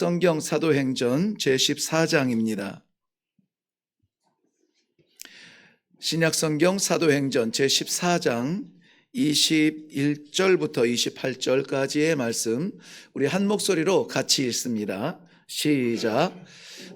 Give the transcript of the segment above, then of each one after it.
성경 사도행전 제14장입니다. 신약성경 사도행전 제14장 21절부터 28절까지의 말씀 우리 한 목소리로 같이 읽습니다. 시작.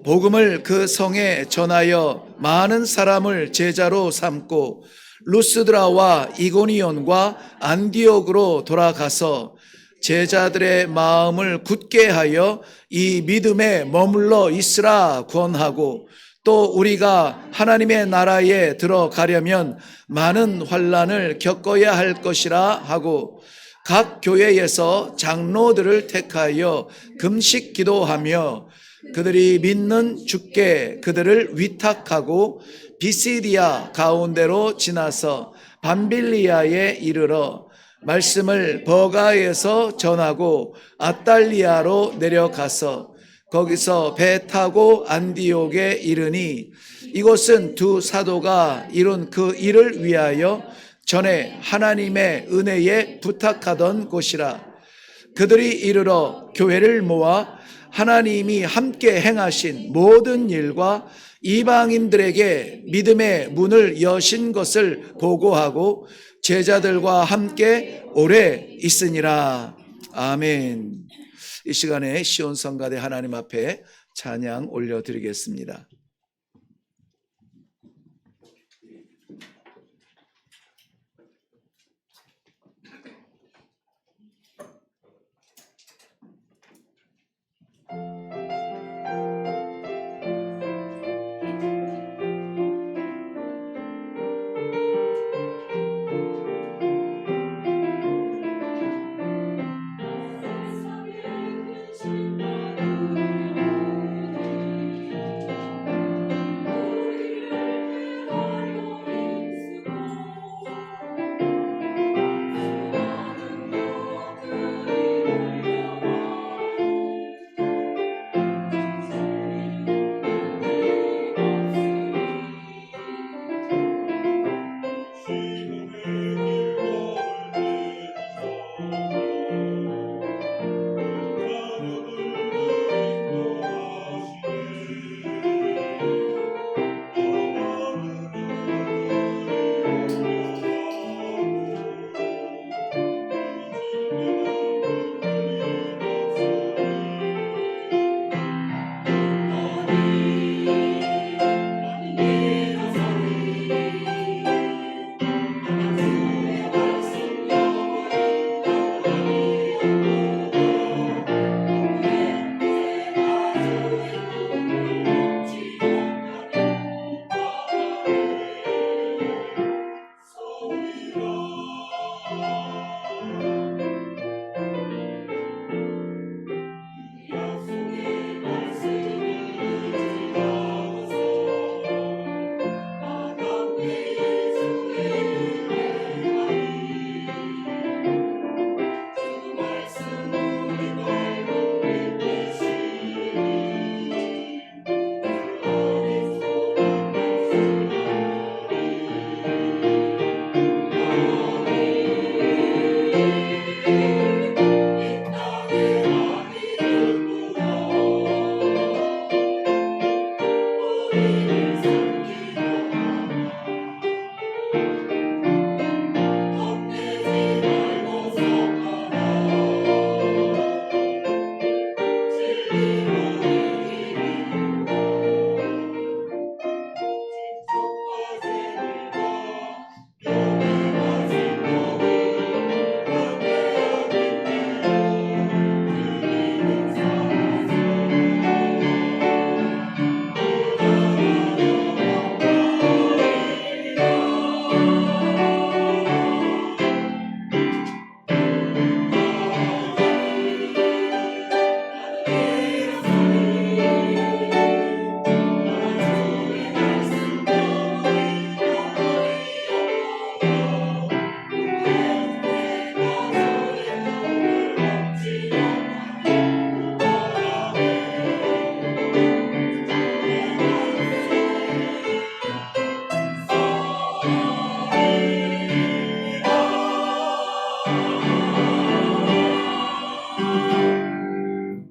복음을 그 성에 전하여 많은 사람을 제자로 삼고 루스드라와 이고니온과 안디옥으로 돌아가서 제자들의 마음을 굳게 하여 이 믿음에 머물러 있으라 권하고, 또 우리가 하나님의 나라에 들어가려면 많은 환난을 겪어야 할 것이라 하고, 각 교회에서 장로들을 택하여 금식 기도하며 그들이 믿는 주께 그들을 위탁하고 비시디아 가운데로 지나서 밤빌리아에 이르러 말씀을 버가에서 전하고 아달리아로 내려가서 거기서 배 타고 안디옥에 이르니, 이곳은 두 사도가 이룬 그 일을 위하여 전에 하나님의 은혜에 부탁하던 곳이라. 그들이 이르러 교회를 모아 하나님이 함께 행하신 모든 일과 이방인들에게 믿음의 문을 여신 것을 보고하고 제자들과 함께 오래 있으니라. 아멘. 이 시간에 시온성가대 하나님 앞에 찬양 올려드리겠습니다.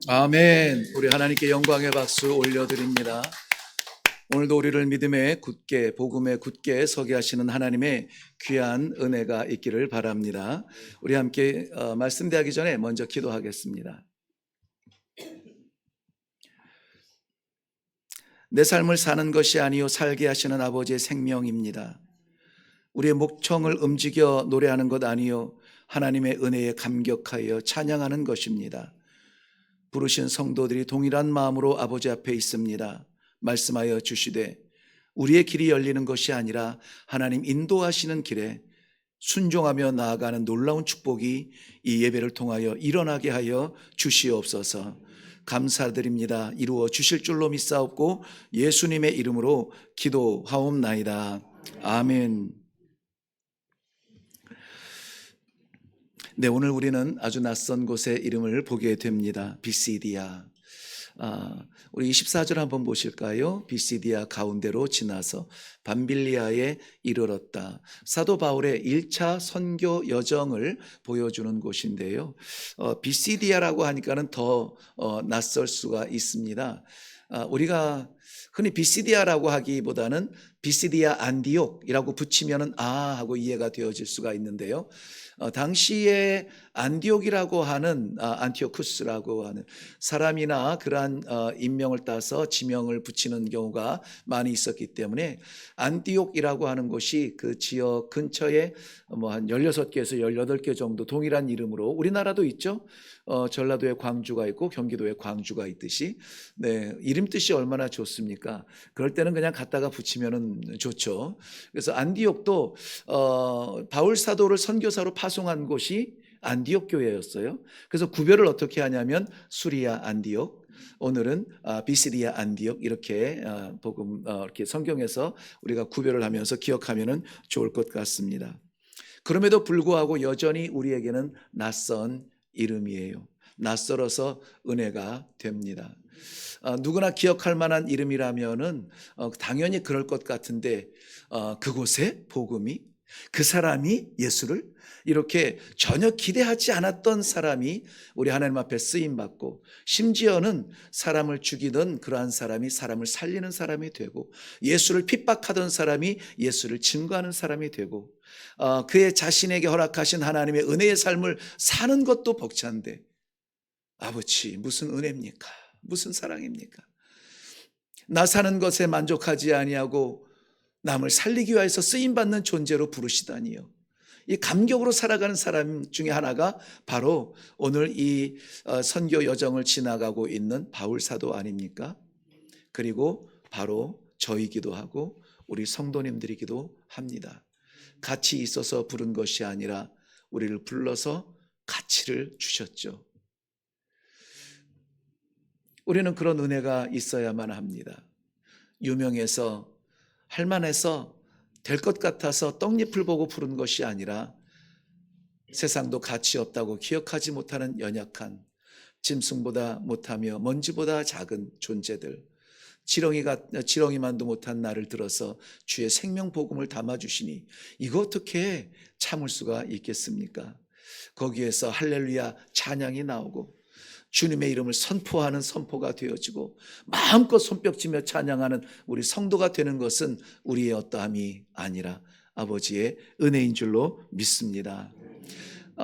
아멘. 우리 하나님께 영광의 박수 올려드립니다. 오늘도 우리를 믿음에 굳게, 복음에 굳게 서게 하시는 하나님의 귀한 은혜가 있기를 바랍니다. 우리 함께 말씀대하기 전에 먼저 기도하겠습니다. 내 삶을 사는 것이 아니요 살게 하시는 아버지의 생명입니다. 우리의 목청을 움직여 노래하는 것 아니요 하나님의 은혜에 감격하여 찬양하는 것입니다. 부르신 성도들이 동일한 마음으로 아버지 앞에 있습니다. 말씀하여 주시되 우리의 길이 열리는 것이 아니라 하나님 인도하시는 길에 순종하며 나아가는 놀라운 축복이 이 예배를 통하여 일어나게 하여 주시옵소서. 감사드립니다. 이루어 주실 줄로 믿사옵고 예수님의 이름으로 기도하옵나이다. 아멘. 네, 오늘 우리는 아주 낯선 곳의 이름을 보게 됩니다. 비시디아. 우리 24절 한번 보실까요? 비시디아 가운데로 지나서 밤빌리아에 이르렀다. 사도 바울의 1차 선교 여정을 보여주는 곳인데요. 비시디아라고 하니까는 더 낯설 수가 있습니다. 우리가 흔히 비시디아라고 하기보다는 비시디아 안디옥이라고 붙이면은 하고 이해가 되어질 수가 있는데요. 당시에 안디옥이라고 하는 안티오쿠스라고 하는 사람이나 그러한 인명을 따서 지명을 붙이는 경우가 많이 있었기 때문에 안디옥이라고 하는 곳이 그 지역 근처에 뭐 한 16개에서 18개 정도 동일한 이름으로, 우리나라도 있죠. 전라도에 광주가 있고 경기도에 광주가 있듯이, 네, 이름 뜻이 얼마나 좋습니까? 그럴 때는 그냥 갖다가 붙이면은 좋죠. 그래서 안디옥도 바울 사도를 선교사로 파송한 곳이 안디옥 교회였어요. 그래서 구별을 어떻게 하냐면 수리아 안디옥, 오늘은 비시디아 안디옥, 이렇게 복음 이렇게 성경에서 우리가 구별을 하면서 기억하면은 좋을 것 같습니다. 그럼에도 불구하고 여전히 우리에게는 낯선 이름이에요. 낯설어서 은혜가 됩니다. 누구나 기억할 만한 이름이라면은 당연히 그럴 것 같은데, 그곳에 복음이, 그 사람이 예수를, 이렇게 전혀 기대하지 않았던 사람이 우리 하나님 앞에 쓰임받고, 심지어는 사람을 죽이던 그러한 사람이 사람을 살리는 사람이 되고, 예수를 핍박하던 사람이 예수를 증거하는 사람이 되고, 그의 자신에게 허락하신 하나님의 은혜의 삶을 사는 것도 벅찬데, 아버지 무슨 은혜입니까? 무슨 사랑입니까? 나 사는 것에 만족하지 아니하고 남을 살리기 위해서 쓰임받는 존재로 부르시다니요. 이 감격으로 살아가는 사람 중에 하나가 바로 오늘 이 선교 여정을 지나가고 있는 바울 사도 아닙니까? 그리고 바로 저이기도 하고 우리 성도님들이기도 합니다. 같이 있어서 부른 것이 아니라 우리를 불러서 가치를 주셨죠. 우리는 그런 은혜가 있어야만 합니다. 유명해서, 할만해서, 될 것 같아서 떡잎을 보고 부른 것이 아니라 세상도 가치 없다고 기억하지 못하는 연약한, 짐승보다 못하며 먼지보다 작은 존재들, 지렁이만도 못한 나를 들어서 주의 생명 복음을 담아주시니 이거 어떻게 참을 수가 있겠습니까? 거기에서 할렐루야 찬양이 나오고 주님의 이름을 선포하는 선포가 되어지고 마음껏 손뼉치며 찬양하는 우리 성도가 되는 것은 우리의 어떠함이 아니라 아버지의 은혜인 줄로 믿습니다.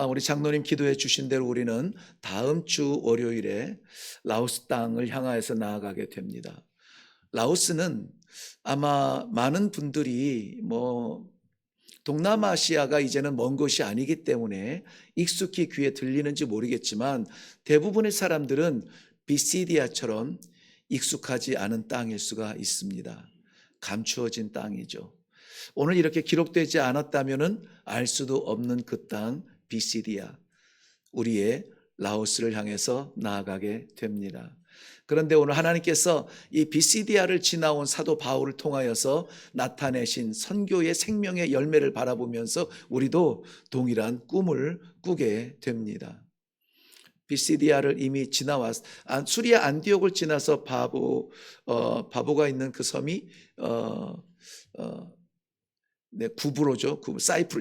우리 장로님 기도해 주신 대로 우리는 다음 주 월요일에 라오스 땅을 향하여서 나아가게 됩니다. 라오스는 아마 많은 분들이 동남아시아가 이제는 먼 곳이 아니기 때문에 익숙히 귀에 들리는지 모르겠지만 대부분의 사람들은 비시디아처럼 익숙하지 않은 땅일 수가 있습니다. 감추어진 땅이죠. 오늘 이렇게 기록되지 않았다면 알 수도 없는 그 땅 비시디아, 우리의 라오스를 향해서 나아가게 됩니다. 그런데 오늘 하나님께서 이 비시디아를 지나온 사도 바울을 통하여서 나타내신 선교의 생명의 열매를 바라보면서 우리도 동일한 꿈을 꾸게 됩니다. 비시디아를 이미 지나왔, 수리아 안디옥을 지나서 바보가 있는 그 섬이 네, 구브로죠.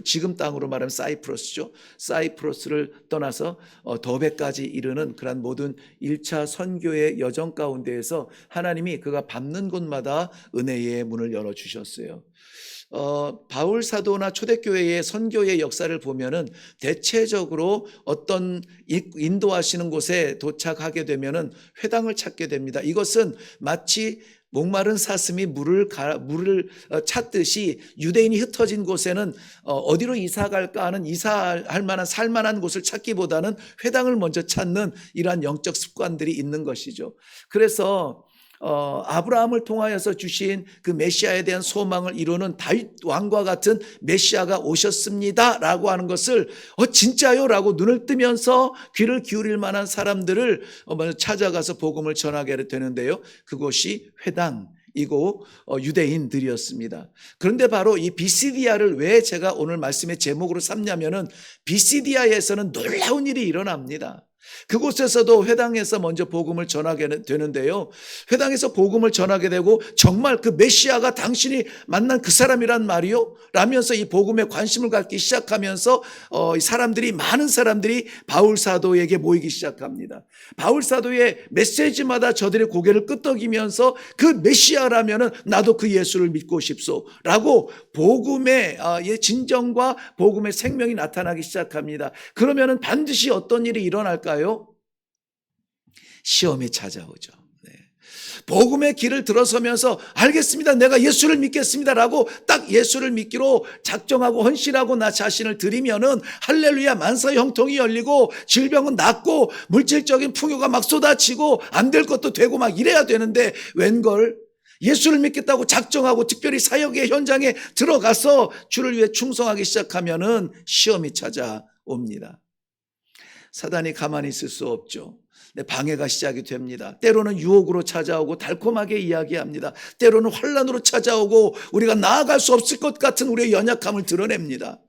지금 땅으로 말하면 사이프러스죠. 사이프러스를 떠나서 더베까지 이르는 그런 모든 1차 선교의 여정 가운데에서 하나님이 그가 밟는 곳마다 은혜의 문을 열어주셨어요. 바울 사도나 초대교회의 선교의 역사를 보면은 대체적으로 어떤 인도하시는 곳에 도착하게 되면은 회당을 찾게 됩니다. 이것은 마치 목마른 사슴이 물을 찾듯이 유대인이 흩어진 곳에는 어디로 이사 갈까 하는 이사할 만한 살만한 곳을 찾기보다는 회당을 먼저 찾는 이러한 영적 습관들이 있는 것이죠. 그래서 아브라함을 통하여서 주신 그 메시아에 대한 소망을 이루는 다윗 왕과 같은 메시아가 오셨습니다 라고 하는 것을 진짜요? 라고 눈을 뜨면서 귀를 기울일 만한 사람들을 먼저 찾아가서 복음을 전하게 되는데요, 그곳이 회당이고 유대인들이었습니다. 그런데 바로 이 비시디아를 왜 제가 오늘 말씀의 제목으로 삼냐면은 비시디아에서는 놀라운 일이 일어납니다. 그곳에서도 회당에서 먼저 복음을 전하게 되는데요, 회당에서 복음을 전하게 되고 정말 그 메시아가 당신이 만난 그 사람이란 말이요? 라면서 이 복음에 관심을 갖기 시작하면서 많은 사람들이 바울 사도에게 모이기 시작합니다. 바울 사도의 메시지마다 저들의 고개를 끄덕이면서 그 메시아라면은 나도 그 예수를 믿고 싶소 라고 복음의 진정과 복음의 생명이 나타나기 시작합니다. 그러면은 반드시 어떤 일이 일어날까요? 시험이 찾아오죠. 네. 복음의 길을 들어서면서 알겠습니다, 내가 예수를 믿겠습니다 라고 딱 예수를 믿기로 작정하고 헌신하고 나 자신을 드리면은 할렐루야, 만사 형통이 열리고 질병은 낫고 물질적인 풍요가 막 쏟아지고 안 될 것도 되고 막 이래야 되는데, 웬걸 예수를 믿겠다고 작정하고 특별히 사역의 현장에 들어가서 주를 위해 충성하기 시작하면은 시험이 찾아옵니다. 사단이 가만히 있을 수 없죠. 방해가 시작이 됩니다. 때로는 유혹으로 찾아오고 달콤하게 이야기합니다. 때로는 환난으로 찾아오고 우리가 나아갈 수 없을 것 같은 우리의 연약함을 드러냅니다.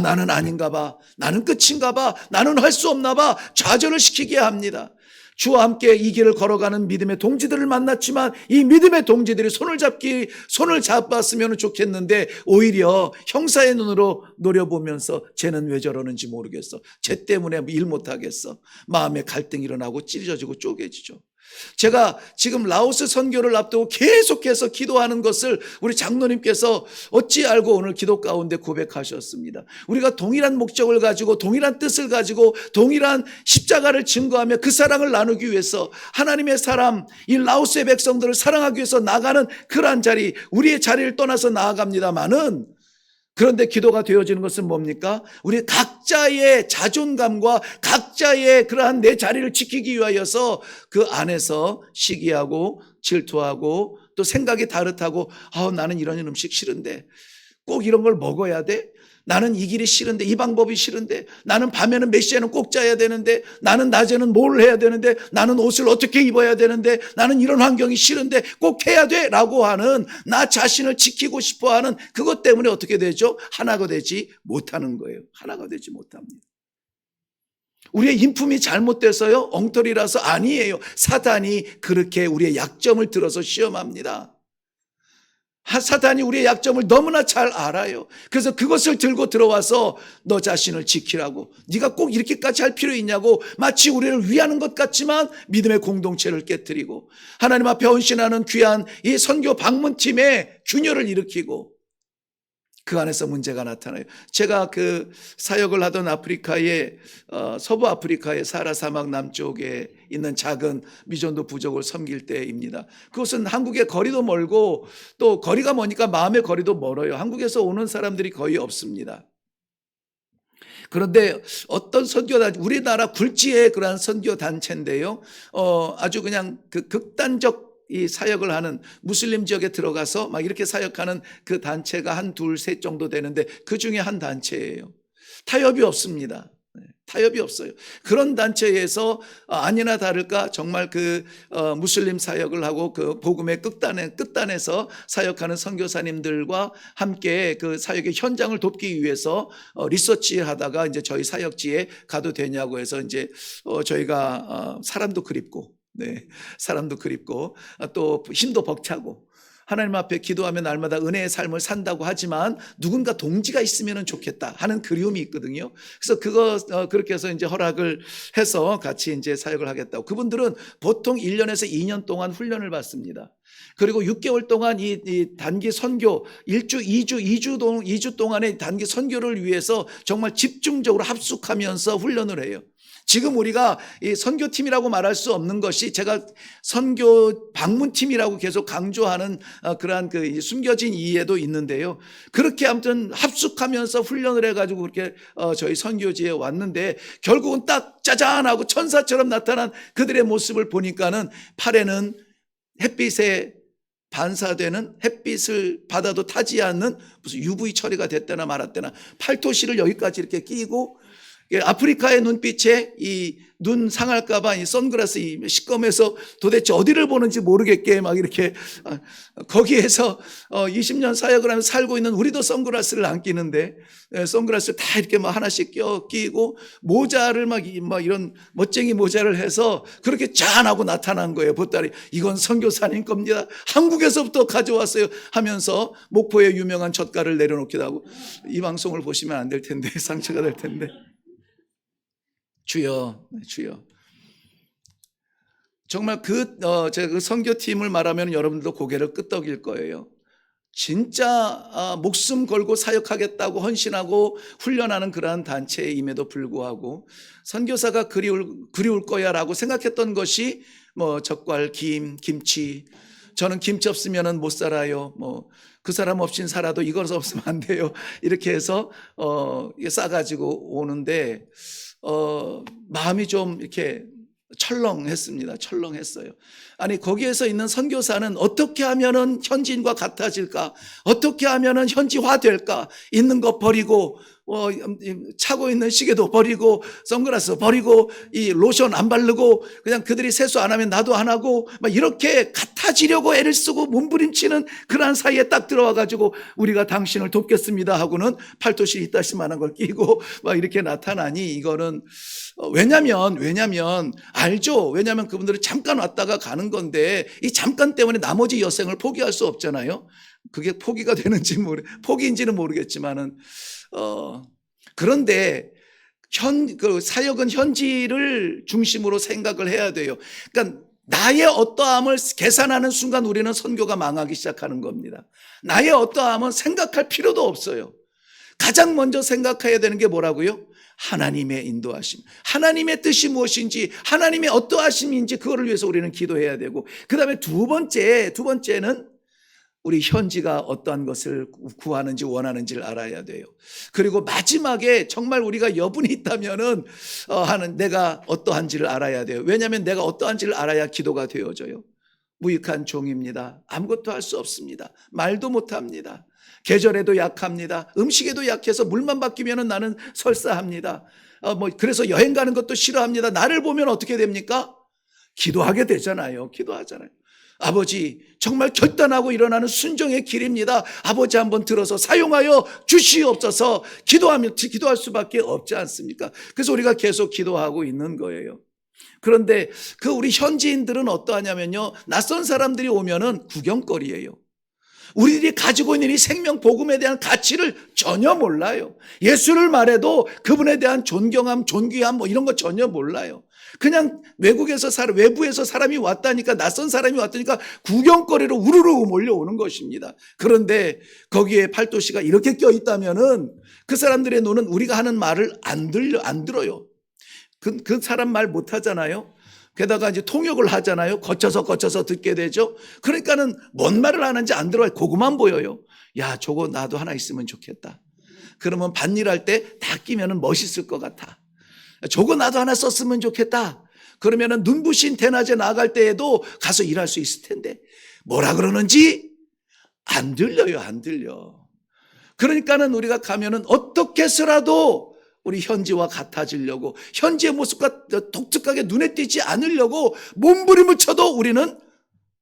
나는 아닌가 봐, 나는 끝인가 봐, 나는 할 수 없나 봐, 좌절을 시키게 합니다. 주와 함께 이 길을 걸어가는 믿음의 동지들을 만났지만 이 믿음의 동지들이 손을 잡았으면 좋겠는데 오히려 형사의 눈으로 노려보면서 쟤는 왜 저러는지 모르겠어, 쟤 때문에 일 못하겠어, 마음에 갈등이 일어나고 찢어지고 쪼개지죠. 제가 지금 라오스 선교를 앞두고 계속해서 기도하는 것을 우리 장로님께서 어찌 알고 오늘 기도 가운데 고백하셨습니다. 우리가 동일한 목적을 가지고 동일한 뜻을 가지고 동일한 십자가를 증거하며 그 사랑을 나누기 위해서 하나님의 사람, 이 라오스의 백성들을 사랑하기 위해서 나가는 그러한 자리, 우리의 자리를 떠나서 나아갑니다마는, 그런데 기도가 되어지는 것은 뭡니까? 우리 각자의 자존감과 각자의 그러한 내 자리를 지키기 위하여서 그 안에서 시기하고 질투하고 또 생각이 다르다고, 나는 이런 음식 싫은데 꼭 이런 걸 먹어야 돼? 나는 이 길이 싫은데, 이 방법이 싫은데, 나는 밤에는 몇 시에는 꼭 자야 되는데, 나는 낮에는 뭘 해야 되는데, 나는 옷을 어떻게 입어야 되는데, 나는 이런 환경이 싫은데 꼭 해야 돼 라고 하는 나 자신을 지키고 싶어하는 그것 때문에 어떻게 되죠? 하나가 되지 못하는 거예요. 하나가 되지 못합니다. 우리의 인품이 잘못돼서요? 엉터리라서 아니에요. 사단이 그렇게 우리의 약점을 들어서 시험합니다. 사단이 우리의 약점을 너무나 잘 알아요. 그래서 그것을 들고 들어와서 너 자신을 지키라고, 네가 꼭 이렇게까지 할 필요 있냐고, 마치 우리를 위하는 것 같지만 믿음의 공동체를 깨뜨리고 하나님 앞에 헌신하는 귀한 이 선교 방문팀의 균열을 일으키고 그 안에서 문제가 나타나요. 제가 그 사역을 하던 아프리카의 서부 아프리카의 사하라 사막 남쪽에 있는 작은 미전도 부족을 섬길 때입니다. 그것은 한국의 거리도 멀고 또 거리가 머니까 마음의 거리도 멀어요. 한국에서 오는 사람들이 거의 없습니다. 그런데 어떤 선교단, 우리나라 굴지의 그러한 선교 단체인데요, 아주 그냥 그 극단적 이 사역을 하는 무슬림 지역에 들어가서 막 이렇게 사역하는 그 단체가 한 둘 셋 정도 되는데 그 중에 한 단체예요. 타협이 없습니다. 타협이 없어요. 그런 단체에서 아니나 다를까 정말 그 무슬림 사역을 하고 그 복음의 끝단에서 사역하는 선교사님들과 함께 그 사역의 현장을 돕기 위해서 리서치하다가 이제 저희 사역지에 가도 되냐고 해서 이제 저희가 사람도 그립고, 네, 사람도 그립고 또 힘도 벅차고 하나님 앞에 기도하며 날마다 은혜의 삶을 산다고 하지만 누군가 동지가 있으면 좋겠다 하는 그리움이 있거든요. 그래서 그렇게 해서 이제 허락을 해서 같이 이제 사역을 하겠다고. 그분들은 보통 1년에서 2년 동안 훈련을 받습니다. 그리고 6개월 동안 이 단기 선교 2주 동안의 단기 선교를 위해서 정말 집중적으로 합숙하면서 훈련을 해요. 지금 우리가 이 선교팀이라고 말할 수 없는 것이 제가 선교 방문팀이라고 계속 강조하는 그러한 그 숨겨진 이해도 있는데요. 그렇게 아무튼 합숙하면서 훈련을 해가지고 그렇게 저희 선교지에 왔는데 결국은 딱 짜잔하고 천사처럼 나타난 그들의 모습을 보니까는 팔에는 햇빛에 반사되는 햇빛을 받아도 타지 않는 무슨 UV 처리가 됐다나 말았다나 팔토시를 여기까지 이렇게 끼고 아프리카의 눈빛에 이 눈 상할까봐 이 선글라스 시꺼매서 도대체 어디를 보는지 모르겠게 막 이렇게 거기에서 20년 사역을 하면서 살고 있는 우리도 선글라스를 안 끼는데 선글라스를 다 이렇게 막 하나씩 끼고 모자를 막 이런 멋쟁이 모자를 해서 그렇게 짠하고 나타난 거예요. 보따리 이건 선교사님 겁니다. 한국에서부터 가져왔어요 하면서 목포의 유명한 젓갈을 내려놓기도 하고. 이 방송을 보시면 안 될 텐데 상처가 될 텐데. 주여, 주여. 정말 제가 그 선교팀을 말하면 여러분들도 고개를 끄덕일 거예요. 진짜 목숨 걸고 사역하겠다고 헌신하고 훈련하는 그러한 단체임에도 불구하고 선교사가 그리울 거야라고 생각했던 것이 젓갈, 김치. 저는 김치 없으면 못 살아요. 그 사람 없인 살아도 이것 없으면 안 돼요. 이렇게 해서 싸가지고 오는데 마음이 좀 이렇게 철렁했어요. 아니 거기에서 있는 선교사는 어떻게 하면은 현지인과 같아질까? 어떻게 하면은 현지화될까? 있는 거 버리고 차고 있는 시계도 버리고 선글라스 버리고 이 로션 안 바르고 그냥 그들이 세수 안 하면 나도 안 하고 막 이렇게 같아지려고 애를 쓰고 몸부림치는 그러한 사이에 딱 들어와가지고 우리가 당신을 돕겠습니다 하고는 팔토시 이따시만한 걸 끼고 막 이렇게 나타나니 이거는 왜냐면 알죠. 왜냐면 그분들은 잠깐 왔다가 가는 건데 이 잠깐 때문에 나머지 여생을 포기할 수 없잖아요. 그게 포기가 되는지 포기인지는 모르겠지만은 그런데 그 사역은 현지를 중심으로 생각을 해야 돼요. 그러니까 나의 어떠함을 계산하는 순간 우리는 선교가 망하기 시작하는 겁니다. 나의 어떠함은 생각할 필요도 없어요. 가장 먼저 생각해야 되는 게 뭐라고요? 하나님의 인도하심, 하나님의 뜻이 무엇인지, 하나님의 어떠하심인지 그거를 위해서 우리는 기도해야 되고, 그 다음에 두 번째는 우리 현지가 어떠한 것을 구하는지 원하는지를 알아야 돼요. 그리고 마지막에 정말 우리가 여분이 있다면은 내가 어떠한지를 알아야 돼요. 왜냐하면 내가 어떠한지를 알아야 기도가 되어져요. 무익한 종입니다. 아무것도 할 수 없습니다. 말도 못합니다. 계절에도 약합니다. 음식에도 약해서 물만 바뀌면 나는 설사합니다. 그래서 여행 가는 것도 싫어합니다. 나를 보면 어떻게 됩니까? 기도하게 되잖아요. 기도하잖아요. 아버지, 정말 결단하고 일어나는 순종의 길입니다. 아버지 한번 들어서 사용하여 주시옵소서. 기도할 수밖에 없지 않습니까? 그래서 우리가 계속 기도하고 있는 거예요. 그런데 우리 현지인들은 어떠하냐면요, 낯선 사람들이 오면은 구경거리예요. 우리들이 가지고 있는 이 생명 복음에 대한 가치를 전혀 몰라요. 예수를 말해도 그분에 대한 존경함, 존귀함 이런 거 전혀 몰라요. 그냥 외부에서 사람이 왔다니까, 낯선 사람이 왔다니까 구경거리로 우르르 몰려오는 것입니다. 그런데 거기에 팔도시가 이렇게 껴있다면은 그 사람들의 눈은 우리가 하는 말을 안 들어요. 그 사람 말 못 하잖아요. 게다가 이제 통역을 하잖아요. 거쳐서 듣게 되죠. 그러니까는 뭔 말을 하는지 안 들어요. 그거만 보여요. 야, 저거 나도 하나 있으면 좋겠다. 그러면 밭일할 때 다 끼면은 멋있을 것 같아. 저거 나도 하나 썼으면 좋겠다. 그러면은 눈부신 대낮에 나갈 때에도 가서 일할 수 있을 텐데 뭐라 그러는지 안 들려요. 안 들려. 그러니까는 우리가 가면은 어떻게 해서라도 우리 현지와 같아지려고, 현지의 모습과 독특하게 눈에 띄지 않으려고 몸부림을 쳐도 우리는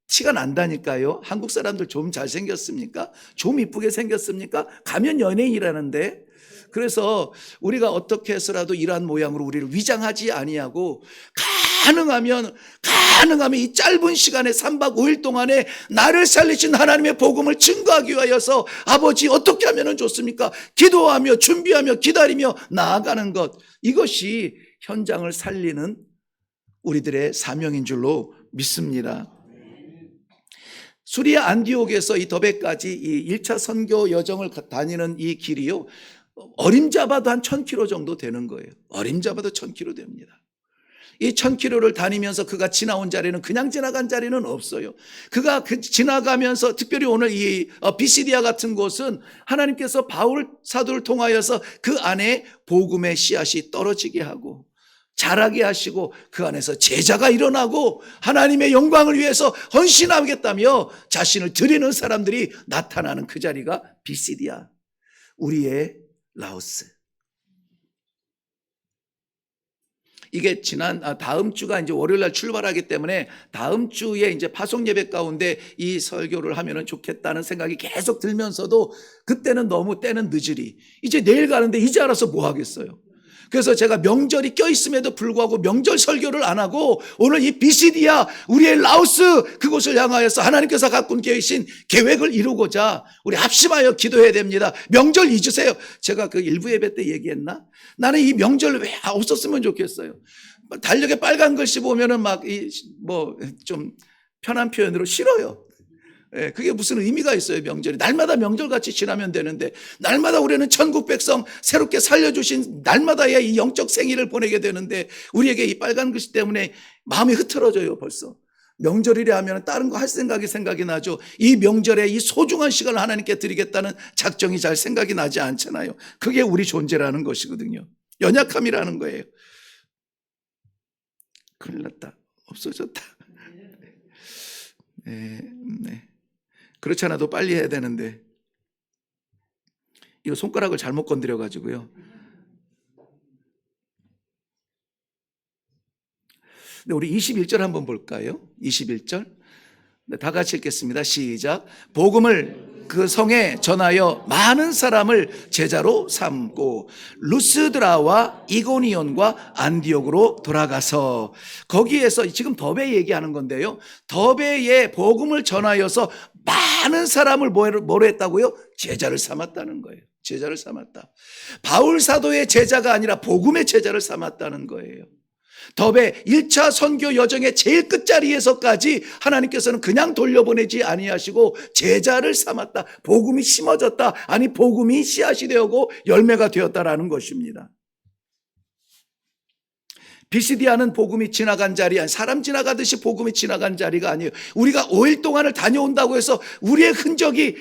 티가 난다니까요. 한국 사람들 좀 잘생겼습니까? 좀 이쁘게 생겼습니까? 가면 연예인이라는데. 그래서 우리가 어떻게 해서라도 이러한 모양으로 우리를 위장하지 아니하고 가능하면 이 짧은 시간에 3박 5일 동안에 나를 살리신 하나님의 복음을 증거하기 위하여서 아버지 어떻게 하면 좋습니까? 기도하며 준비하며 기다리며 나아가는 것, 이것이 현장을 살리는 우리들의 사명인 줄로 믿습니다. 수리아 안디옥에서 이 더베까지 이 1차 선교 여정을 다니는 이 길이요, 어림잡아도 한 1000km 정도 되는 거예요. 어림잡아도 1000km 됩니다. 이 1000km를 다니면서 그가 지나온 자리는, 그냥 지나간 자리는 없어요. 그가 지나가면서 특별히 오늘 이 비시디아 같은 곳은 하나님께서 바울 사도를 통하여서 그 안에 복음의 씨앗이 떨어지게 하고 자라게 하시고 그 안에서 제자가 일어나고 하나님의 영광을 위해서 헌신하겠다며 자신을 드리는 사람들이 나타나는 그 자리가 비시디아, 우리의 라오스. 이게 다음 주가 이제 월요일 날 출발하기 때문에 다음 주에 이제 파송 예배 가운데 이 설교를 하면은 좋겠다는 생각이 계속 들면서도 그때는 너무 때는 늦으리. 이제 내일 가는데 이제 알아서 뭐 하겠어요. 그래서 제가 명절이 껴있음에도 불구하고 명절 설교를 안 하고 오늘 이 비시디아, 우리의 라오스, 그곳을 향하여서 하나님께서 갖고 계신 계획을 이루고자 우리 합심하여 기도해야 됩니다. 명절 잊으세요. 제가 그 일부 예배 때 얘기했나? 나는 이 명절 왜 없었으면 좋겠어요. 달력에 빨간 글씨 보면은 막 좀 편한 표현으로 싫어요. 예, 그게 무슨 의미가 있어요, 명절이. 날마다 명절같이 지나면 되는데, 날마다 우리는 천국 백성 새롭게 살려주신 날마다의 이 영적 생일을 보내게 되는데, 우리에게 이 빨간 글씨 때문에 마음이 흐트러져요, 벌써. 명절이라 하면 다른 거 할 생각이 나죠. 이 명절에 이 소중한 시간을 하나님께 드리겠다는 작정이 잘 생각이 나지 않잖아요. 그게 우리 존재라는 것이거든요. 연약함이라는 거예요. 큰일 났다. 없어졌다. 네. 그렇지 않아도 빨리 해야 되는데 이거 손가락을 잘못 건드려 가지고요. 근데 우리 21절 한번 볼까요? 21절. 네, 다 같이 읽겠습니다. 시작. 복음을 그 성에 전하여 많은 사람을 제자로 삼고 루스드라와 이고니온과 안디옥으로 돌아가서, 거기에서 지금 더베 얘기하는 건데요, 더베에 복음을 전하여서 많은 사람을 뭐로 했다고요? 제자를 삼았다는 거예요. 제자를 삼았다. 바울 사도의 제자가 아니라 복음의 제자를 삼았다는 거예요. 더베 1차 선교 여정의 제일 끝자리에서까지 하나님께서는 그냥 돌려보내지 아니하시고 제자를 삼았다. 복음이 심어졌다. 아니, 복음이 씨앗이 되고 열매가 되었다라는 것입니다. 비시디아는 복음이 지나간 자리, 사람 지나가듯이 복음이 지나간 자리가 아니에요. 우리가 5일 동안을 다녀온다고 해서 우리의 흔적이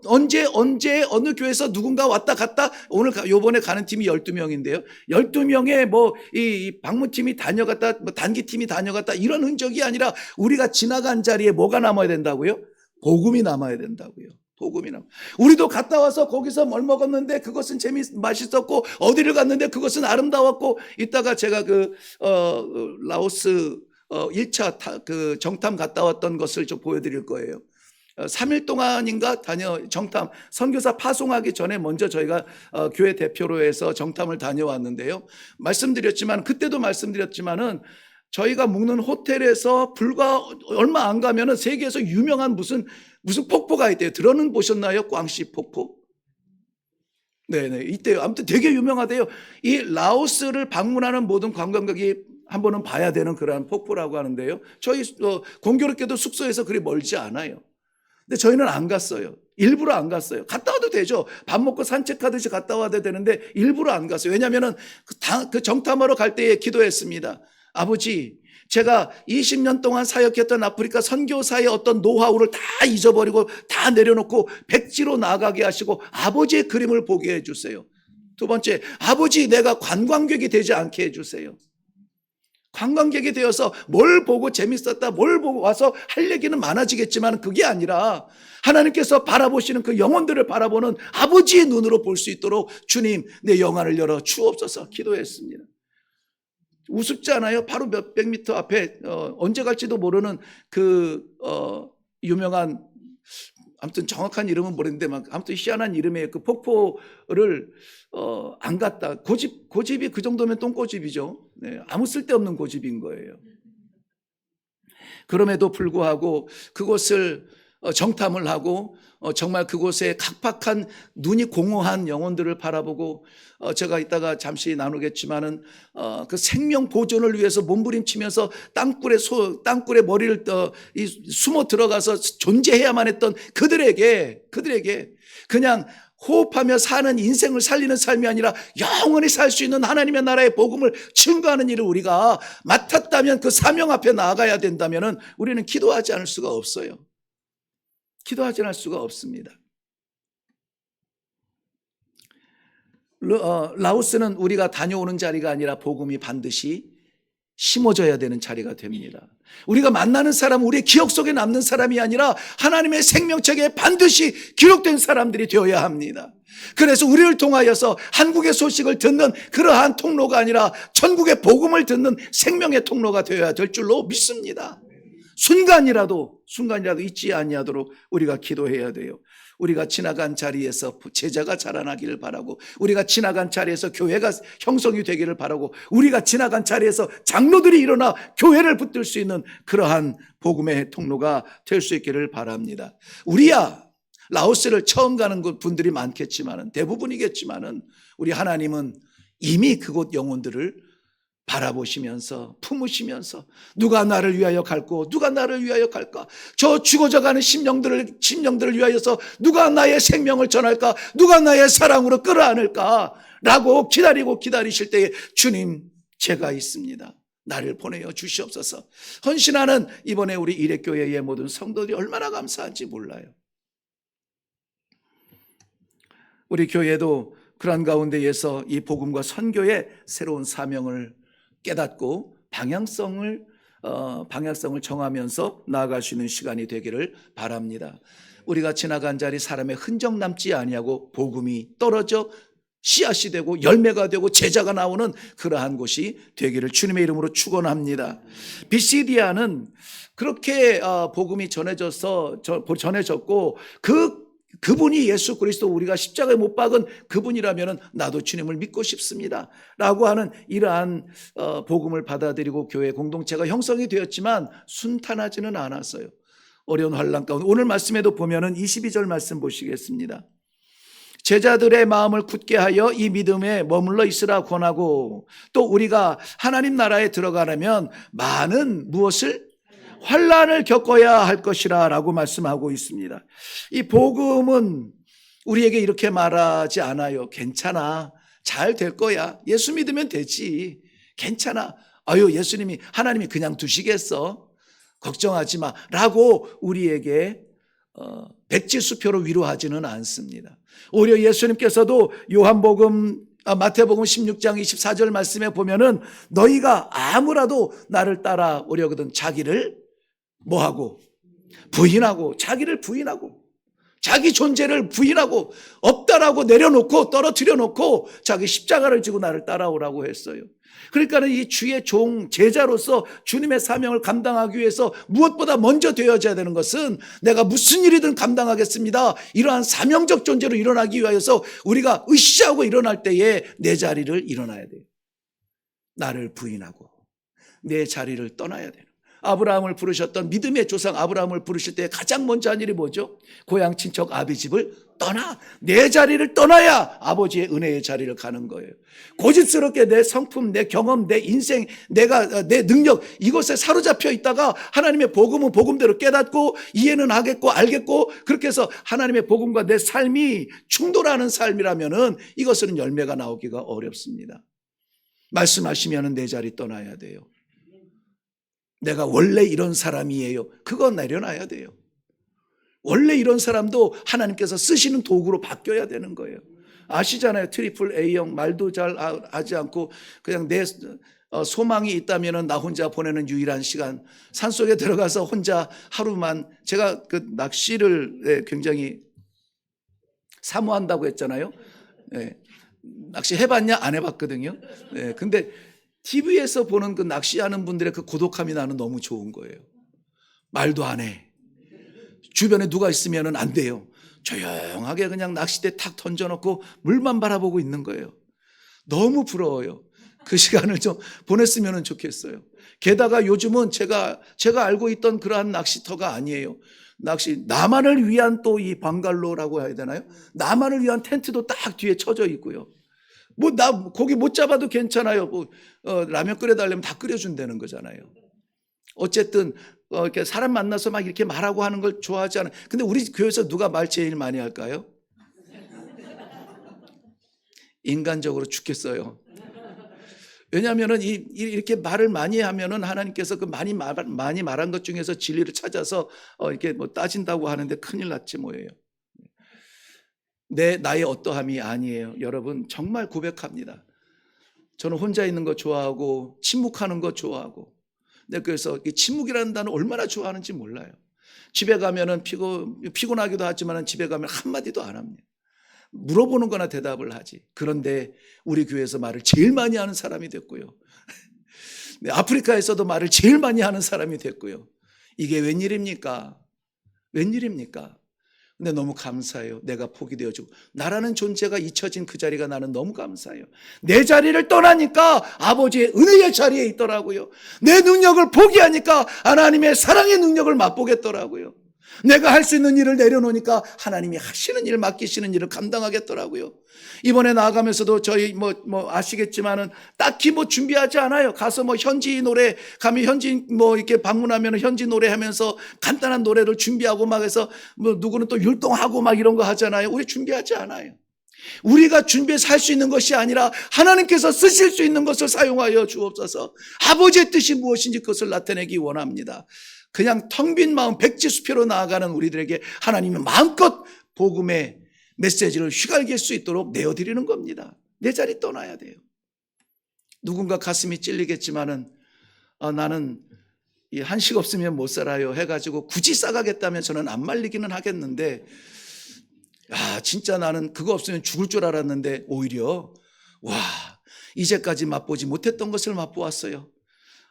언제 어느 교회에서 누군가 왔다 갔다, 오늘 요번에 가는 팀이 12명인데요. 12명의 이 방문팀이 다녀갔다, 단기팀이 다녀갔다, 이런 흔적이 아니라 우리가 지나간 자리에 뭐가 남아야 된다고요? 복음이 남아야 된다고요. 복음이 남아. 우리도 갔다 와서 거기서 뭘 먹었는데 그것은 맛있었고, 어디를 갔는데 그것은 아름다웠고, 이따가 제가 라오스 1차 그 정탐 갔다 왔던 것을 좀 보여드릴 거예요. 3일 동안인가 정탐, 선교사 파송하기 전에 먼저 저희가 교회 대표로 해서 정탐을 다녀왔는데요. 그때도 말씀드렸지만은 저희가 묵는 호텔에서 불과 얼마 안 가면은 세계에서 유명한 무슨 폭포가 있대요. 들어는 보셨나요? 꽝시 폭포? 네네, 있대요. 아무튼 되게 유명하대요. 이 라오스를 방문하는 모든 관광객이 한 번은 봐야 되는 그러한 폭포라고 하는데요. 저희 공교롭게도 숙소에서 그리 멀지 않아요. 근데 저희는 안 갔어요. 일부러 안 갔어요. 갔다 와도 되죠. 밥 먹고 산책하듯이 갔다 와야 되는데 일부러 안 갔어요. 왜냐하면 그 정탐하러 갈 때에 기도했습니다. 아버지, 제가 20년 동안 사역했던 아프리카 선교사의 어떤 노하우를 다 잊어버리고 다 내려놓고 백지로 나아가게 하시고 아버지의 그림을 보게 해주세요. 두 번째, 아버지, 내가 관광객이 되지 않게 해주세요. 관광객이 되어서 뭘 보고 재밌었다, 뭘 보고 와서 할 얘기는 많아지겠지만 그게 아니라 하나님께서 바라보시는 그 영혼들을 바라보는 아버지의 눈으로 볼 수 있도록 주님, 내 영안을 열어 주옵소서 기도했습니다. 우습지 않아요? 바로 몇백 미터 앞에 언제 갈지도 모르는 유명한, 아무튼 정확한 이름은 모르는데 아무튼 희한한 이름의 그 폭포를 안 갔다. 고집이 그 정도면 똥고집이죠. 네, 아무 쓸데없는 고집인 거예요. 그럼에도 불구하고 그곳을 정탐을 하고 정말 그곳에 각박한 눈이 공허한 영혼들을 바라보고 제가 이따가 잠시 나누겠지만은 그 생명 보존을 위해서 몸부림치면서 땅굴에 머리를 숨어 들어가서 존재해야만 했던 그들에게 그냥 호흡하며 사는 인생을 살리는 삶이 아니라 영원히 살 수 있는 하나님의 나라의 복음을 증거하는 일을 우리가 맡았다면, 그 사명 앞에 나아가야 된다면 우리는 기도하지 않을 수가 없어요. 기도하지 않을 수가 없습니다. 라오스는 우리가 다녀오는 자리가 아니라 복음이 반드시 심어져야 되는 자리가 됩니다. 우리가 만나는 사람, 우리의 기억 속에 남는 사람이 아니라 하나님의 생명책에 반드시 기록된 사람들이 되어야 합니다. 그래서 우리를 통하여서 한국의 소식을 듣는 그러한 통로가 아니라 전국의 복음을 듣는 생명의 통로가 되어야 될 줄로 믿습니다. 순간이라도 잊지 아니하도록 우리가 기도해야 돼요. 우리가 지나간 자리에서 제자가 자라나기를 바라고, 우리가 지나간 자리에서 교회가 형성이 되기를 바라고, 우리가 지나간 자리에서 장로들이 일어나 교회를 붙들 수 있는 그러한 복음의 통로가 될 수 있기를 바랍니다. 우리야 라오스를 처음 가는 분들이 많겠지만은, 대부분이겠지만은, 우리 하나님은 이미 그곳 영혼들을 바라보시면서 품으시면서 누가 나를 위하여 갈고 누가 나를 위하여 갈까? 저 죽어져가는 심령들을 위하여서 누가 나의 생명을 전할까? 누가 나의 사랑으로 끌어안을까? 라고 기다리실 때에 주님, 제가 있습니다. 나를 보내어 주시옵소서. 헌신하는 이번에 우리 이레교회의 모든 성도들이 얼마나 감사한지 몰라요. 우리 교회도 그런 가운데에서 이 복음과 선교의 새로운 사명을 깨닫고 방향성을 정하면서 나아갈 수 있는 시간이 되기를 바랍니다. 우리가 지나간 자리 사람의 흔적 남지 아니하고 복음이 떨어져 씨앗이 되고 열매가 되고 제자가 나오는 그러한 곳이 되기를 주님의 이름으로 축원합니다. 비시디아는 그렇게 복음이 전해졌고 그분이 예수 그리스도, 우리가 십자가에 못 박은 그분이라면 나도 주님을 믿고 싶습니다 라고 하는 이러한 복음을 받아들이고 교회 공동체가 형성이 되었지만 순탄하지는 않았어요. 어려운 환난 가운데 오늘 말씀에도 보면은 22절 말씀 보시겠습니다. 제자들의 마음을 굳게 하여 이 믿음에 머물러 있으라 권하고, 또 우리가 하나님 나라에 들어가려면 많은 무엇을? 환난을 겪어야 할 것이라 라고 말씀하고 있습니다. 이 복음은 우리에게 이렇게 말하지 않아요. 괜찮아, 잘 될 거야, 예수 믿으면 되지, 괜찮아, 예수님이, 하나님이 그냥 두시겠어, 걱정하지 마 라고 우리에게 백지수표로 위로하지는 않습니다. 오히려 예수님께서도 마태복음 16장 24절 말씀에 보면은 너희가 아무라도 나를 따라오려거든 자기를 뭐하고? 부인하고, 자기를 부인하고, 자기 존재를 부인하고, 없다라고 내려놓고 떨어뜨려 놓고 자기 십자가를 지고 나를 따라오라고 했어요. 그러니까 이 주의 종, 제자로서 주님의 사명을 감당하기 위해서 무엇보다 먼저 되어져야 되는 것은 내가 무슨 일이든 감당하겠습니다, 이러한 사명적 존재로 일어나기 위하여서 우리가 으쌰하고 일어날 때에 내 자리를 일어나야 돼요. 나를 부인하고 내 자리를 떠나야 돼요. 아브라함을 부르셨던 믿음의 조상 아브라함을 부르실 때 가장 먼저 한 일이 뭐죠? 고향 친척 아비 집을 떠나, 내 자리를 떠나야 아버지의 은혜의 자리를 가는 거예요. 고집스럽게 내 성품, 내 경험, 내 인생, 내 능력, 이것에 사로잡혀 있다가 하나님의 복음은 복음대로 깨닫고 이해는 하겠고 알겠고, 그렇게 해서 하나님의 복음과 내 삶이 충돌하는 삶이라면은 이것은 열매가 나오기가 어렵습니다. 말씀하시면은 내 자리 떠나야 돼요. 내가 원래 이런 사람이에요, 그거 내려놔야 돼요. 원래 이런 사람도 하나님께서 쓰시는 도구로 바뀌어야 되는 거예요. 아시잖아요. 트리플 A형, 말도 잘 하지 않고 그냥 내 소망이 있다면 나 혼자 보내는 유일한 시간, 산속에 들어가서 혼자 하루만, 제가 그 낚시를 굉장히 사모한다고 했잖아요. 네. 낚시 해봤냐? 안 해봤거든요. 네. 근데 TV에서 보는 그 낚시하는 분들의 그 고독함이 나는 너무 좋은 거예요. 말도 안 해. 주변에 누가 있으면 안 돼요. 조용하게 그냥 낚싯대 탁 던져놓고 물만 바라보고 있는 거예요. 너무 부러워요. 그 시간을 좀 보냈으면 좋겠어요. 게다가 요즘은 제가 알고 있던 그러한 낚시터가 아니에요. 나만을 위한 또 이 방갈로라고 해야 되나요? 나만을 위한 텐트도 딱 뒤에 쳐져 있고요. 고기 못 잡아도 괜찮아요. 라면 끓여달라면 다 끓여준다는 거잖아요. 어쨌든, 이렇게 사람 만나서 막 이렇게 말하고 하는 걸 좋아하지 않아요. 근데 우리 교회에서 누가 말 제일 많이 할까요? 인간적으로 죽겠어요. 왜냐하면은 이렇게 말을 많이 하면은 하나님께서 그 많이 말한 것 중에서 진리를 찾아서 이렇게 따진다고 하는데 큰일 났지 뭐예요. 나의 어떠함이 아니에요. 여러분 정말 고백합니다. 저는 혼자 있는 거 좋아하고 침묵하는 거 좋아하고. 그래서 이 침묵이라는 단어 얼마나 좋아하는지 몰라요. 집에 가면은 피곤하기도 하지만 집에 가면 한마디도 안 합니다. 물어보는 거나 대답을 하지. 그런데 우리 교회에서 말을 제일 많이 하는 사람이 됐고요. 아프리카에서도 말을 제일 많이 하는 사람이 됐고요. 이게 웬일입니까? 웬일입니까? 근데 너무 감사해요. 내가 포기되어주고 나라는 존재가 잊혀진 그 자리가 나는 너무 감사해요. 내 자리를 떠나니까 아버지의 은혜의 자리에 있더라고요. 내 능력을 포기하니까 하나님의 사랑의 능력을 맛보겠더라고요. 내가 할 수 있는 일을 내려놓으니까 하나님이 하시는 일을 맡기시는 일을 감당하겠더라고요. 이번에 나아가면서도 저희 아시겠지만은 딱히 준비하지 않아요. 가서 현지 노래 가면 현지 이렇게 방문하면 현지 노래 하면서 간단한 노래를 준비하고 막 해서 누구는 또 율동하고 막 이런 거 하잖아요. 우리 준비하지 않아요. 우리가 준비해서 할 수 있는 것이 아니라 하나님께서 쓰실 수 있는 것을 사용하여 주옵소서. 아버지의 뜻이 무엇인지 그것을 나타내기 원합니다. 그냥 텅 빈 마음 백지수표로 나아가는 우리들에게 하나님이 마음껏 복음의 메시지를 휘갈길 수 있도록 내어드리는 겁니다. 내 자리 떠나야 돼요. 누군가 가슴이 찔리겠지만은 나는 이 한식 없으면 못 살아요 해가지고 굳이 싸가겠다면 저는 안 말리기는 하겠는데 진짜 나는 그거 없으면 죽을 줄 알았는데 오히려 이제까지 맛보지 못했던 것을 맛보았어요.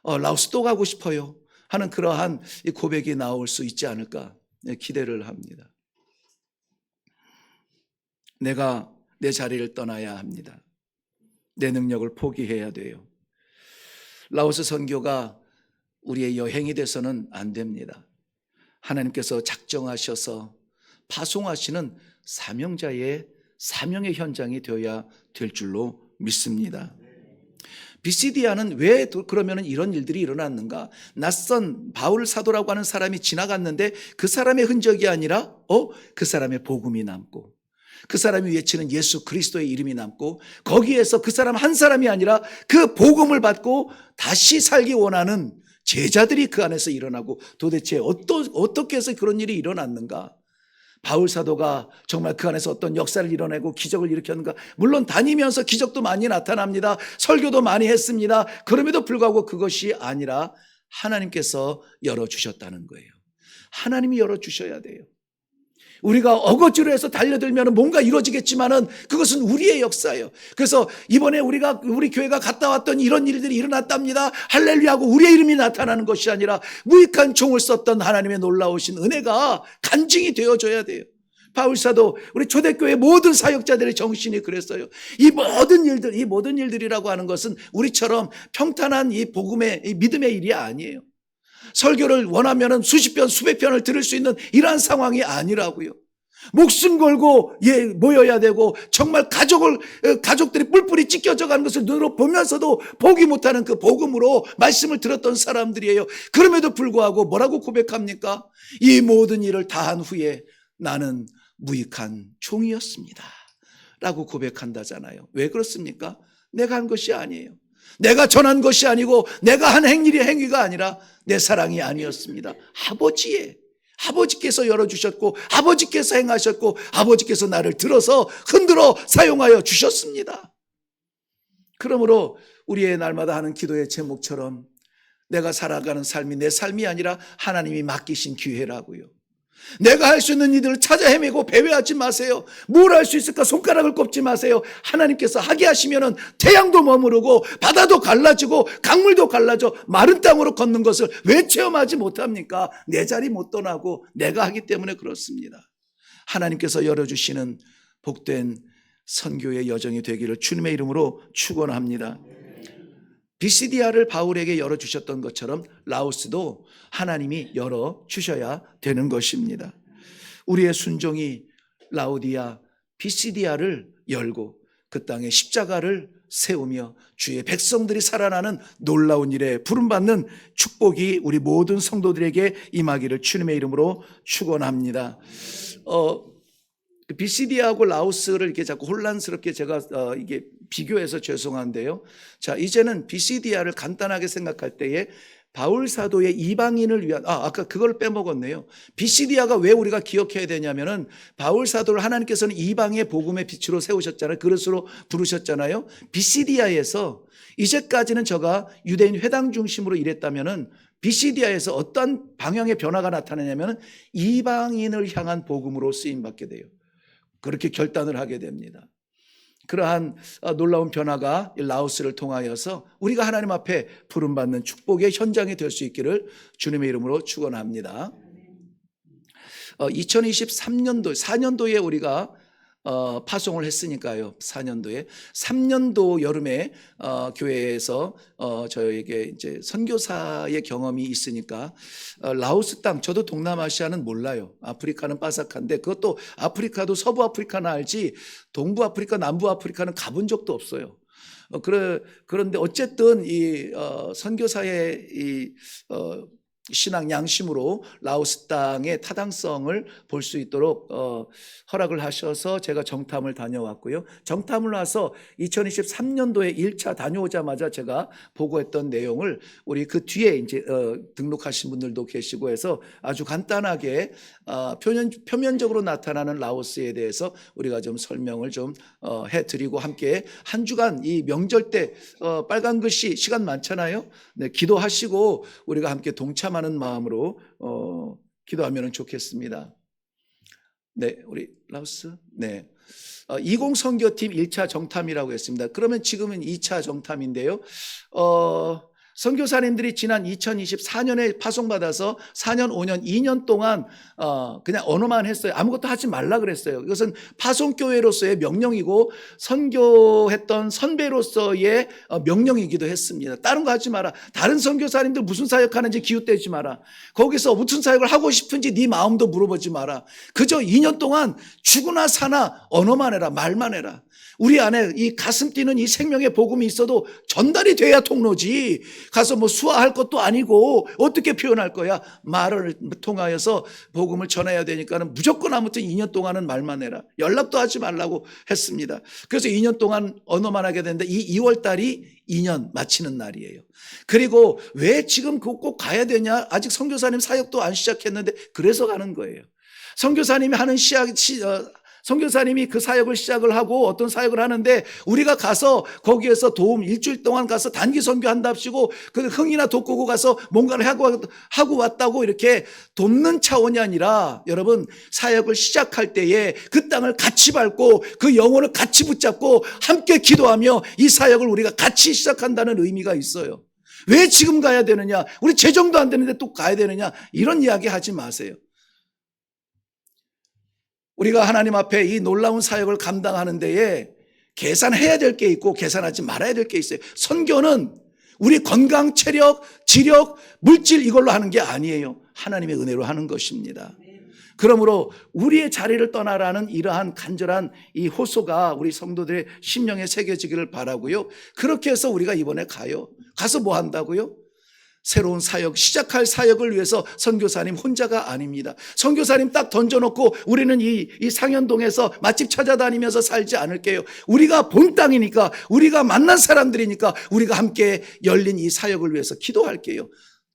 라오스 또 가고 싶어요 하는 그러한 고백이 나올 수 있지 않을까 기대를 합니다. 내가 내 자리를 떠나야 합니다. 내 능력을 포기해야 돼요. 라오스 선교가 우리의 여행이 돼서는 안 됩니다. 하나님께서 작정하셔서 파송하시는 사명자의 사명의 현장이 되어야 될 줄로 믿습니다. 비시디아는 왜 그러면 이런 일들이 일어났는가? 낯선 바울 사도라고 하는 사람이 지나갔는데 그 사람의 흔적이 아니라 그 사람의 복음이 남고 그 사람이 외치는 예수 그리스도의 이름이 남고 거기에서 그 사람 한 사람이 아니라 그 복음을 받고 다시 살기 원하는 제자들이 그 안에서 일어나고 도대체 어떻게 해서 그런 일이 일어났는가? 바울 사도가 정말 그 안에서 어떤 역사를 이뤄내고 기적을 일으켰는가? 물론 다니면서 기적도 많이 나타납니다. 설교도 많이 했습니다. 그럼에도 불구하고 그것이 아니라 하나님께서 열어주셨다는 거예요. 하나님이 열어주셔야 돼요. 우리가 어거지로 해서 달려들면 뭔가 이루어지겠지만은 그것은 우리의 역사예요. 그래서 이번에 우리 교회가 갔다 왔던 이런 일들이 일어났답니다. 할렐루야 하고 우리의 이름이 나타나는 것이 아니라 무익한 종을 썼던 하나님의 놀라우신 은혜가 간증이 되어줘야 돼요. 바울사도 우리 초대교회 모든 사역자들의 정신이 그랬어요. 이 모든 일들이라고 하는 것은 우리처럼 평탄한 이 복음의 이 믿음의 일이 아니에요. 설교를 원하면 수십 편 수백 편을 들을 수 있는 이러한 상황이 아니라고요. 목숨 걸고 모여야 되고 정말 가족들이 뿔뿔이 찢겨져 가는 것을 눈으로 보면서도 보기 못하는 그 복음으로 말씀을 들었던 사람들이에요. 그럼에도 불구하고 뭐라고 고백합니까? 이 모든 일을 다한 후에 나는 무익한 종이었습니다 라고 고백한다잖아요. 왜 그렇습니까? 내가 한 것이 아니에요. 내가 전한 것이 아니고 내가 한 행위가 아니라 내 사랑이 아니었습니다. 아버지께서 열어주셨고 아버지께서 행하셨고 아버지께서 나를 들어서 흔들어 사용하여 주셨습니다. 그러므로 우리의 날마다 하는 기도의 제목처럼 내가 살아가는 삶이 내 삶이 아니라 하나님이 맡기신 기회라고요. 내가 할 수 있는 이들을 찾아 헤매고 배회하지 마세요. 뭘 할 수 있을까 손가락을 꼽지 마세요. 하나님께서 하게 하시면은 태양도 머무르고 바다도 갈라지고 강물도 갈라져 마른 땅으로 걷는 것을 왜 체험하지 못합니까? 내 자리 못 떠나고 내가 하기 때문에 그렇습니다. 하나님께서 열어주시는 복된 선교의 여정이 되기를 주님의 이름으로 축원합니다. 비시디아를 바울에게 열어주셨던 것처럼 라오스도 하나님이 열어주셔야 되는 것입니다. 우리의 순종이 라오디아, 비시디아를 열고 그 땅에 십자가를 세우며 주의 백성들이 살아나는 놀라운 일에 부름받는 축복이 우리 모든 성도들에게 임하기를 주님의 이름으로 축원합니다. 비시디아하고 라오스를 이렇게 자꾸 혼란스럽게 제가 이게 비교해서 죄송한데요. 자, 이제는 비시디아를 간단하게 생각할 때에 바울 사도의 이방인을 위한 아까 그걸 빼먹었네요. 비시디아가 왜 우리가 기억해야 되냐면은 바울 사도를 하나님께서는 이방의 복음의 빛으로 세우셨잖아요. 그릇으로 부르셨잖아요. 비시디아에서 이제까지는 저가 유대인 회당 중심으로 일했다면은 비시디아에서 어떤 방향의 변화가 나타나냐면은 이방인을 향한 복음으로 쓰임 받게 돼요. 그렇게 결단을 하게 됩니다. 그러한 놀라운 변화가 라오스를 통하여서 우리가 하나님 앞에 부름받는 축복의 현장이 될 수 있기를 주님의 이름으로 축원합니다. 2023년도 4년도에 우리가 파송을 했으니까요. 4년도에 3년도 여름에 교회에서 저에게 이제 선교사의 경험이 있으니까 라오스 땅, 저도 동남아시아는 몰라요. 아프리카는 빠삭한데 그것도 아프리카도 서부 아프리카는 알지 동부 아프리카, 남부 아프리카는 가본 적도 없어요. 그런데 어쨌든 이 선교사의 이 신앙 양심으로 라오스 땅의 타당성을 볼 수 있도록 허락을 하셔서 제가 정탐을 다녀왔고요. 정탐을 와서 2023년도에 1차 다녀오자마자 제가 보고했던 내용을 우리 그 뒤에 이제 등록하신 분들도 계시고 해서 아주 간단하게 표면적으로 나타나는 라오스에 대해서 우리가 좀 설명을 좀 해드리고 함께 한 주간 이 명절 때 빨간 글씨 시간 많잖아요. 네, 기도하시고 우리가 함께 동참하는 마음으로 기도하면 좋겠습니다. 네, 우리 라오스. 네. 20 선교팀 1차 정탐이라고 했습니다. 그러면 지금은 2차 정탐인데요. 선교사님들이 지난 2024년에 파송받아서 4년, 5년, 2년 동안 그냥 언어만 했어요. 아무것도 하지 말라 그랬어요. 이것은 파송교회로서의 명령이고 선교했던 선배로서의 명령이기도 했습니다. 다른 거 하지 마라. 다른 선교사님들 무슨 사역하는지 기웃대지 마라. 거기서 무슨 사역을 하고 싶은지 네 마음도 물어보지 마라. 그저 2년 동안 죽으나 사나 언어만 해라. 말만 해라. 우리 안에 이 가슴 뛰는 이 생명의 복음이 있어도 전달이 돼야 통로지. 가서 뭐 수화할 것도 아니고 어떻게 표현할 거야. 말을 통하여서 복음을 전해야 되니까는 무조건 아무튼 2년 동안은 말만 해라. 연락도 하지 말라고 했습니다. 그래서 2년 동안 언어만 하게 되는데 이 2월 달이 2년 마치는 날이에요. 그리고 왜 지금 꼭 가야 되냐. 아직 선교사님 사역도 안 시작했는데 그래서 가는 거예요. 선교사님이 하는 선교사님이 그 사역을 시작을 하고 어떤 사역을 하는데 우리가 가서 거기에서 도움 일주일 동안 가서 단기 선교한답시고 그 흥이나 돋구고 가서 뭔가를 하고 왔다고 이렇게 돕는 차원이 아니라 여러분 사역을 시작할 때에 그 땅을 같이 밟고 그 영혼을 같이 붙잡고 함께 기도하며 이 사역을 우리가 같이 시작한다는 의미가 있어요. 왜 지금 가야 되느냐? 우리 재정도 안 되는데 또 가야 되느냐? 이런 이야기 하지 마세요. 우리가 하나님 앞에 이 놀라운 사역을 감당하는 데에 계산해야 될 게 있고 계산하지 말아야 될 게 있어요. 선교는 우리 건강, 체력, 지력, 물질 이걸로 하는 게 아니에요. 하나님의 은혜로 하는 것입니다. 그러므로 우리의 자리를 떠나라는 이러한 간절한 이 호소가 우리 성도들의 심령에 새겨지기를 바라고요. 그렇게 해서 우리가 이번에 가요. 가서 뭐 한다고요? 새로운 사역, 시작할 사역을 위해서 선교사님 혼자가 아닙니다. 선교사님 딱 던져놓고 우리는 이 상현동에서 맛집 찾아다니면서 살지 않을게요. 우리가 본 땅이니까, 우리가 만난 사람들이니까 우리가 함께 열린 이 사역을 위해서 기도할게요.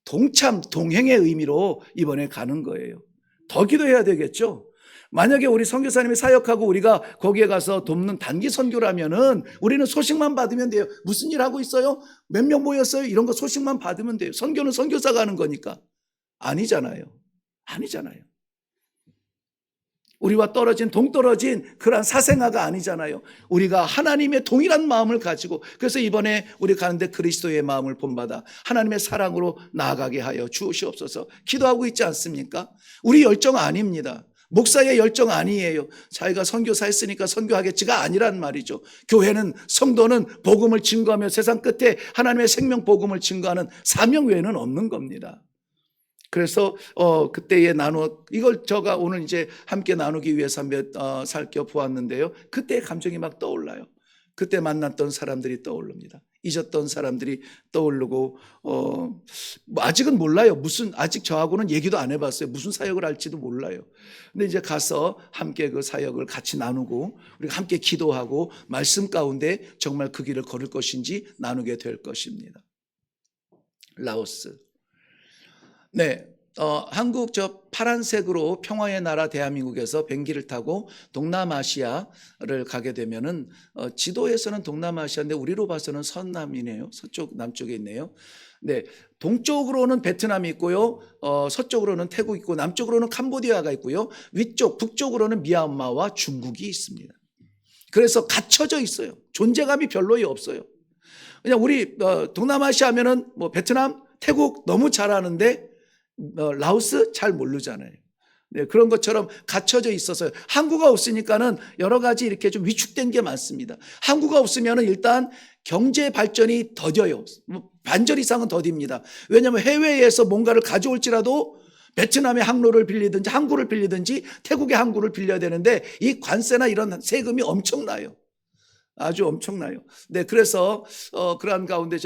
동참, 동행의 의미로 이번에 가는 거예요. 더 기도해야 되겠죠. 만약에 우리 선교사님이 사역하고 우리가 거기에 가서 돕는 단기 선교라면은 우리는 소식만 받으면 돼요. 무슨 일 하고 있어요? 몇 명 모였어요? 이런 거 소식만 받으면 돼요. 선교는 선교사가 하는 거니까. 아니잖아요. 아니잖아요. 우리와 동떨어진 그러한 사생아가 아니잖아요. 우리가 하나님의 동일한 마음을 가지고 그래서 이번에 우리 가는데 그리스도의 마음을 본받아 하나님의 사랑으로 나아가게 하여 주시옵소서. 기도하고 있지 않습니까? 우리 열정 아닙니다. 목사의 열정 아니에요. 자기가 선교사 했으니까 선교하겠지가 아니란 말이죠. 교회는, 성도는 복음을 증거하며 세상 끝에 하나님의 생명 복음을 증거하는 사명 외에는 없는 겁니다. 그래서 그때에 이걸 제가 오늘 이제 함께 나누기 위해서 살펴보았는데요. 그때의 감정이 막 떠올라요. 그때 만났던 사람들이 떠오릅니다. 잊었던 사람들이 떠오르고 뭐 아직은 몰라요. 아직 저하고는 얘기도 안 해봤어요. 무슨 사역을 할지도 몰라요. 근데 이제 가서 함께 그 사역을 같이 나누고 우리가 함께 기도하고 말씀 가운데 정말 그 길을 걸을 것인지 나누게 될 것입니다. 라오스. 네. 한국 파란색으로 평화의 나라 대한민국에서 비행기를 타고 동남아시아를 가게 되면은 지도에서는 동남아시아인데 우리로 봐서는 서남이네요. 남쪽에 있네요. 네, 동쪽으로는 베트남이 있고요. 서쪽으로는 태국 있고 남쪽으로는 캄보디아가 있고요. 북쪽으로는 미얀마와 중국이 있습니다. 그래서 갇혀져 있어요. 존재감이 별로 없어요. 그냥 우리 동남아시아 하면은 뭐 베트남, 태국 너무 잘 아는데 라오스 잘 모르잖아요. 네, 그런 것처럼 갇혀져 있어서 항구가 없으니까는 여러 가지 이렇게 좀 위축된 게 많습니다. 항구가 없으면은 일단 경제 발전이 더뎌요. 반절 이상은 더딥니다. 왜냐하면 해외에서 뭔가를 가져올지라도 베트남의 항로를 빌리든지 항구를 빌리든지 태국의 항구를 빌려야 되는데 이 관세나 이런 세금이 엄청나요. 아주 엄청나요. 네, 그래서 그러한 가운데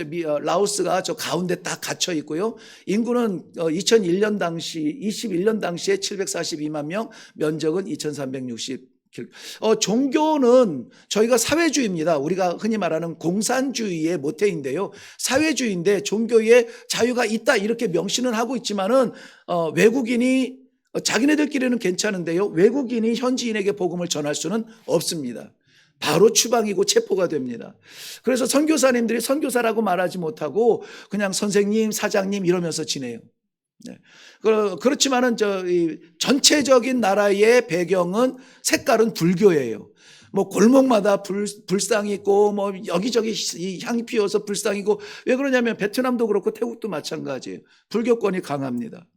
라오스가 저 가운데 딱 갇혀 있고요. 인구는 2001년 당시 21년 당시에 742만 명, 면적은 2,360. 종교는 저희가 사회주의입니다. 우리가 흔히 말하는 공산주의의 모태인데요. 사회주의인데 종교에 자유가 있다 이렇게 명시는 하고 있지만은 외국인이 자기네들끼리는 괜찮은데요. 외국인이 현지인에게 복음을 전할 수는 없습니다. 바로 추방이고 체포가 됩니다. 그래서 선교사님들이 선교사라고 말하지 못하고 그냥 선생님, 사장님 이러면서 지내요. 네. 그렇지만은 전체적인 나라의 배경은 색깔은 불교예요. 뭐 골목마다 불상이 있고 뭐 여기저기 향이 피어서 불상이고 왜 그러냐면 베트남도 그렇고 태국도 마찬가지예요. 불교권이 강합니다.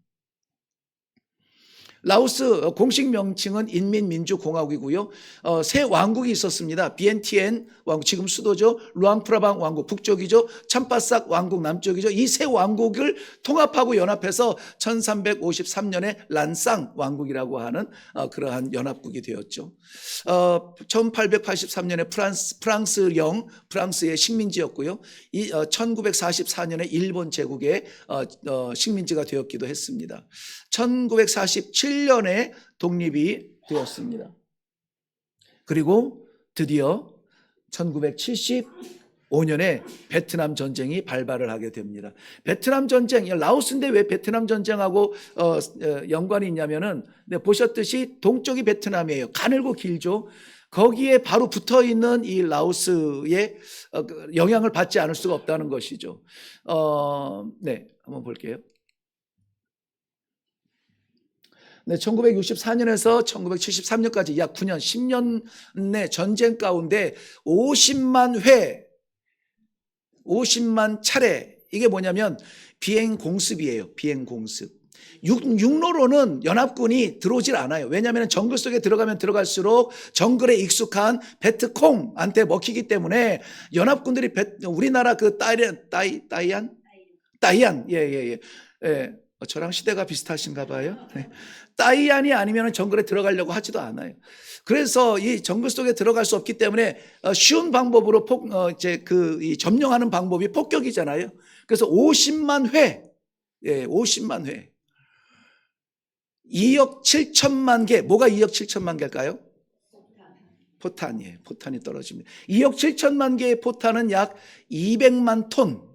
라오스 공식 명칭은 인민민주공화국이고요. 세 왕국이 있었습니다. 비엔티엔 왕국, 지금 수도죠. 루앙프라방 왕국 북쪽이죠. 참바싹 왕국 남쪽이죠. 이 세 왕국을 통합하고 연합해서 1353년에 란쌍 왕국이라고 하는 그러한 연합국이 되었죠. 1883년에 프랑스의 식민지였고요. 1944년에 일본 제국의 식민지가 되었기도 했습니다. 1947년에 독립이 되었습니다. 그리고 드디어 1975년에 베트남 전쟁이 발발을 하게 됩니다. 베트남 전쟁, 라오스인데 왜 베트남 전쟁하고 연관이 있냐면은 보셨듯이 동쪽이 베트남이에요. 가늘고 길죠. 거기에 바로 붙어 있는 이 라오스의 영향을 받지 않을 수가 없다는 것이죠. 네, 한번 볼게요. 네, 1964년에서 1973년까지 약 9년, 10년의 전쟁 가운데 50만 차례, 이게 뭐냐면 비행 공습이에요. 비행 공습. 육로로는 연합군이 들어오질 않아요. 왜냐하면 정글 속에 들어가면 들어갈수록 정글에 익숙한 베트콩한테 먹히기 때문에 연합군들이 우리나라 그 따이안, 예. 저랑 시대가 비슷하신가 봐요. 네. 따이안이 아니면 정글에 들어가려고 하지도 않아요. 그래서 이 정글 속에 들어갈 수 없기 때문에 쉬운 방법으로 점령하는 방법이 폭격이잖아요. 그래서 50만 회, 50만 회. 2억 7천만 개, 뭐가 2억 7천만 개일까요? 포탄이에요. 포탄이 떨어집니다. 2억 7천만 개의 포탄은 약 200만 톤.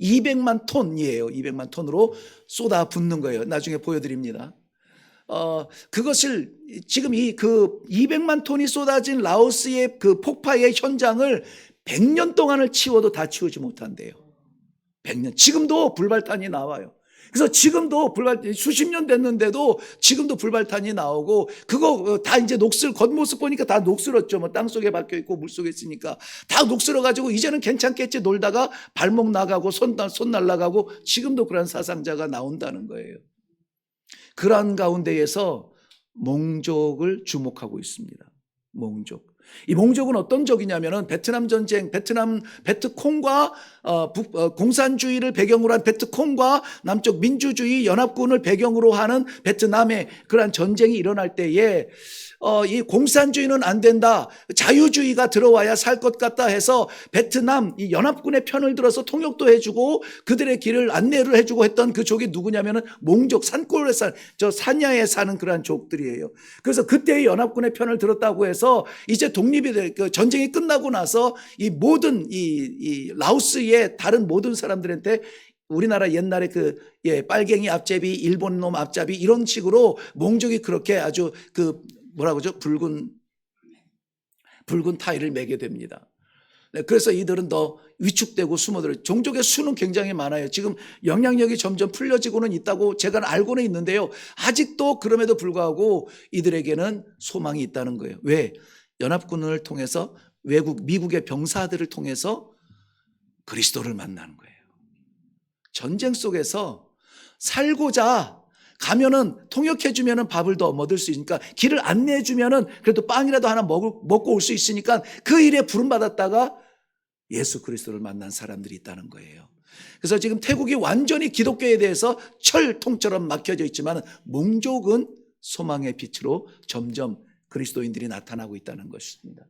200만 톤이에요. 200만 톤으로 쏟아 붓는 거예요. 나중에 보여드립니다. 그것을 지금 200만 톤이 쏟아진 라오스의 그 폭파의 현장을 100년 동안을 치워도 다 치우지 못한대요. 100년. 지금도 불발탄이 나와요. 그래서 지금도 수십 년 됐는데도 지금도 불발탄이 나오고 그거 다 이제 겉모습 보니까 다 녹슬었죠. 뭐 땅속에 박혀 있고 물속에 있으니까 다 녹슬어 가지고 이제는 괜찮겠지 놀다가 발목 나가고 손 날아가고 지금도 그런 사상자가 나온다는 거예요. 그러한 가운데에서 몽족을 주목하고 있습니다. 몽족. 이 몽족은 어떤 적이냐면은 베트남 전쟁, 베트콩과 공산주의를 배경으로 한 베트콩과 남쪽 민주주의 연합군을 배경으로 하는 베트남의 그러한 전쟁이 일어날 때에 이 공산주의는 안 된다, 자유주의가 들어와야 살 것 같다 해서 베트남 이 연합군의 편을 들어서 통역도 해주고 그들의 길을 안내를 해주고 했던 그 족이 누구냐면은 몽족, 산골에 저 산야에 사는 그러한 족들이에요. 그래서 그때의 연합군의 편을 들었다고 해서 이제 독립이 그 전쟁이 끝나고 나서 이 모든 이 라오스의 다른 모든 사람들한테 우리나라 옛날에 빨갱이 앞제비, 일본 놈 앞잡이 이런 식으로 몽족이 그렇게 아주 뭐라고 하죠? 붉은 타일을 매게 됩니다. 그래서 이들은 더 위축되고 숨어들어요. 종족의 수는 굉장히 많아요. 지금 영향력이 점점 풀려지고는 있다고 제가 알고는 있는데요. 아직도 그럼에도 불구하고 이들에게는 소망이 있다는 거예요. 왜? 연합군을 통해서 미국의 병사들을 통해서 그리스도를 만나는 거예요. 전쟁 속에서 살고자 가면은 통역해주면은 밥을 더 얻을 수 있으니까, 길을 안내해주면은 그래도 빵이라도 하나 먹고 올 수 있으니까 그 일에 부름받았다가 예수 그리스도를 만난 사람들이 있다는 거예요. 그래서 지금 태국이 완전히 기독교에 대해서 철통처럼 막혀져 있지만 몽족은 소망의 빛으로 점점 그리스도인들이 나타나고 있다는 것입니다.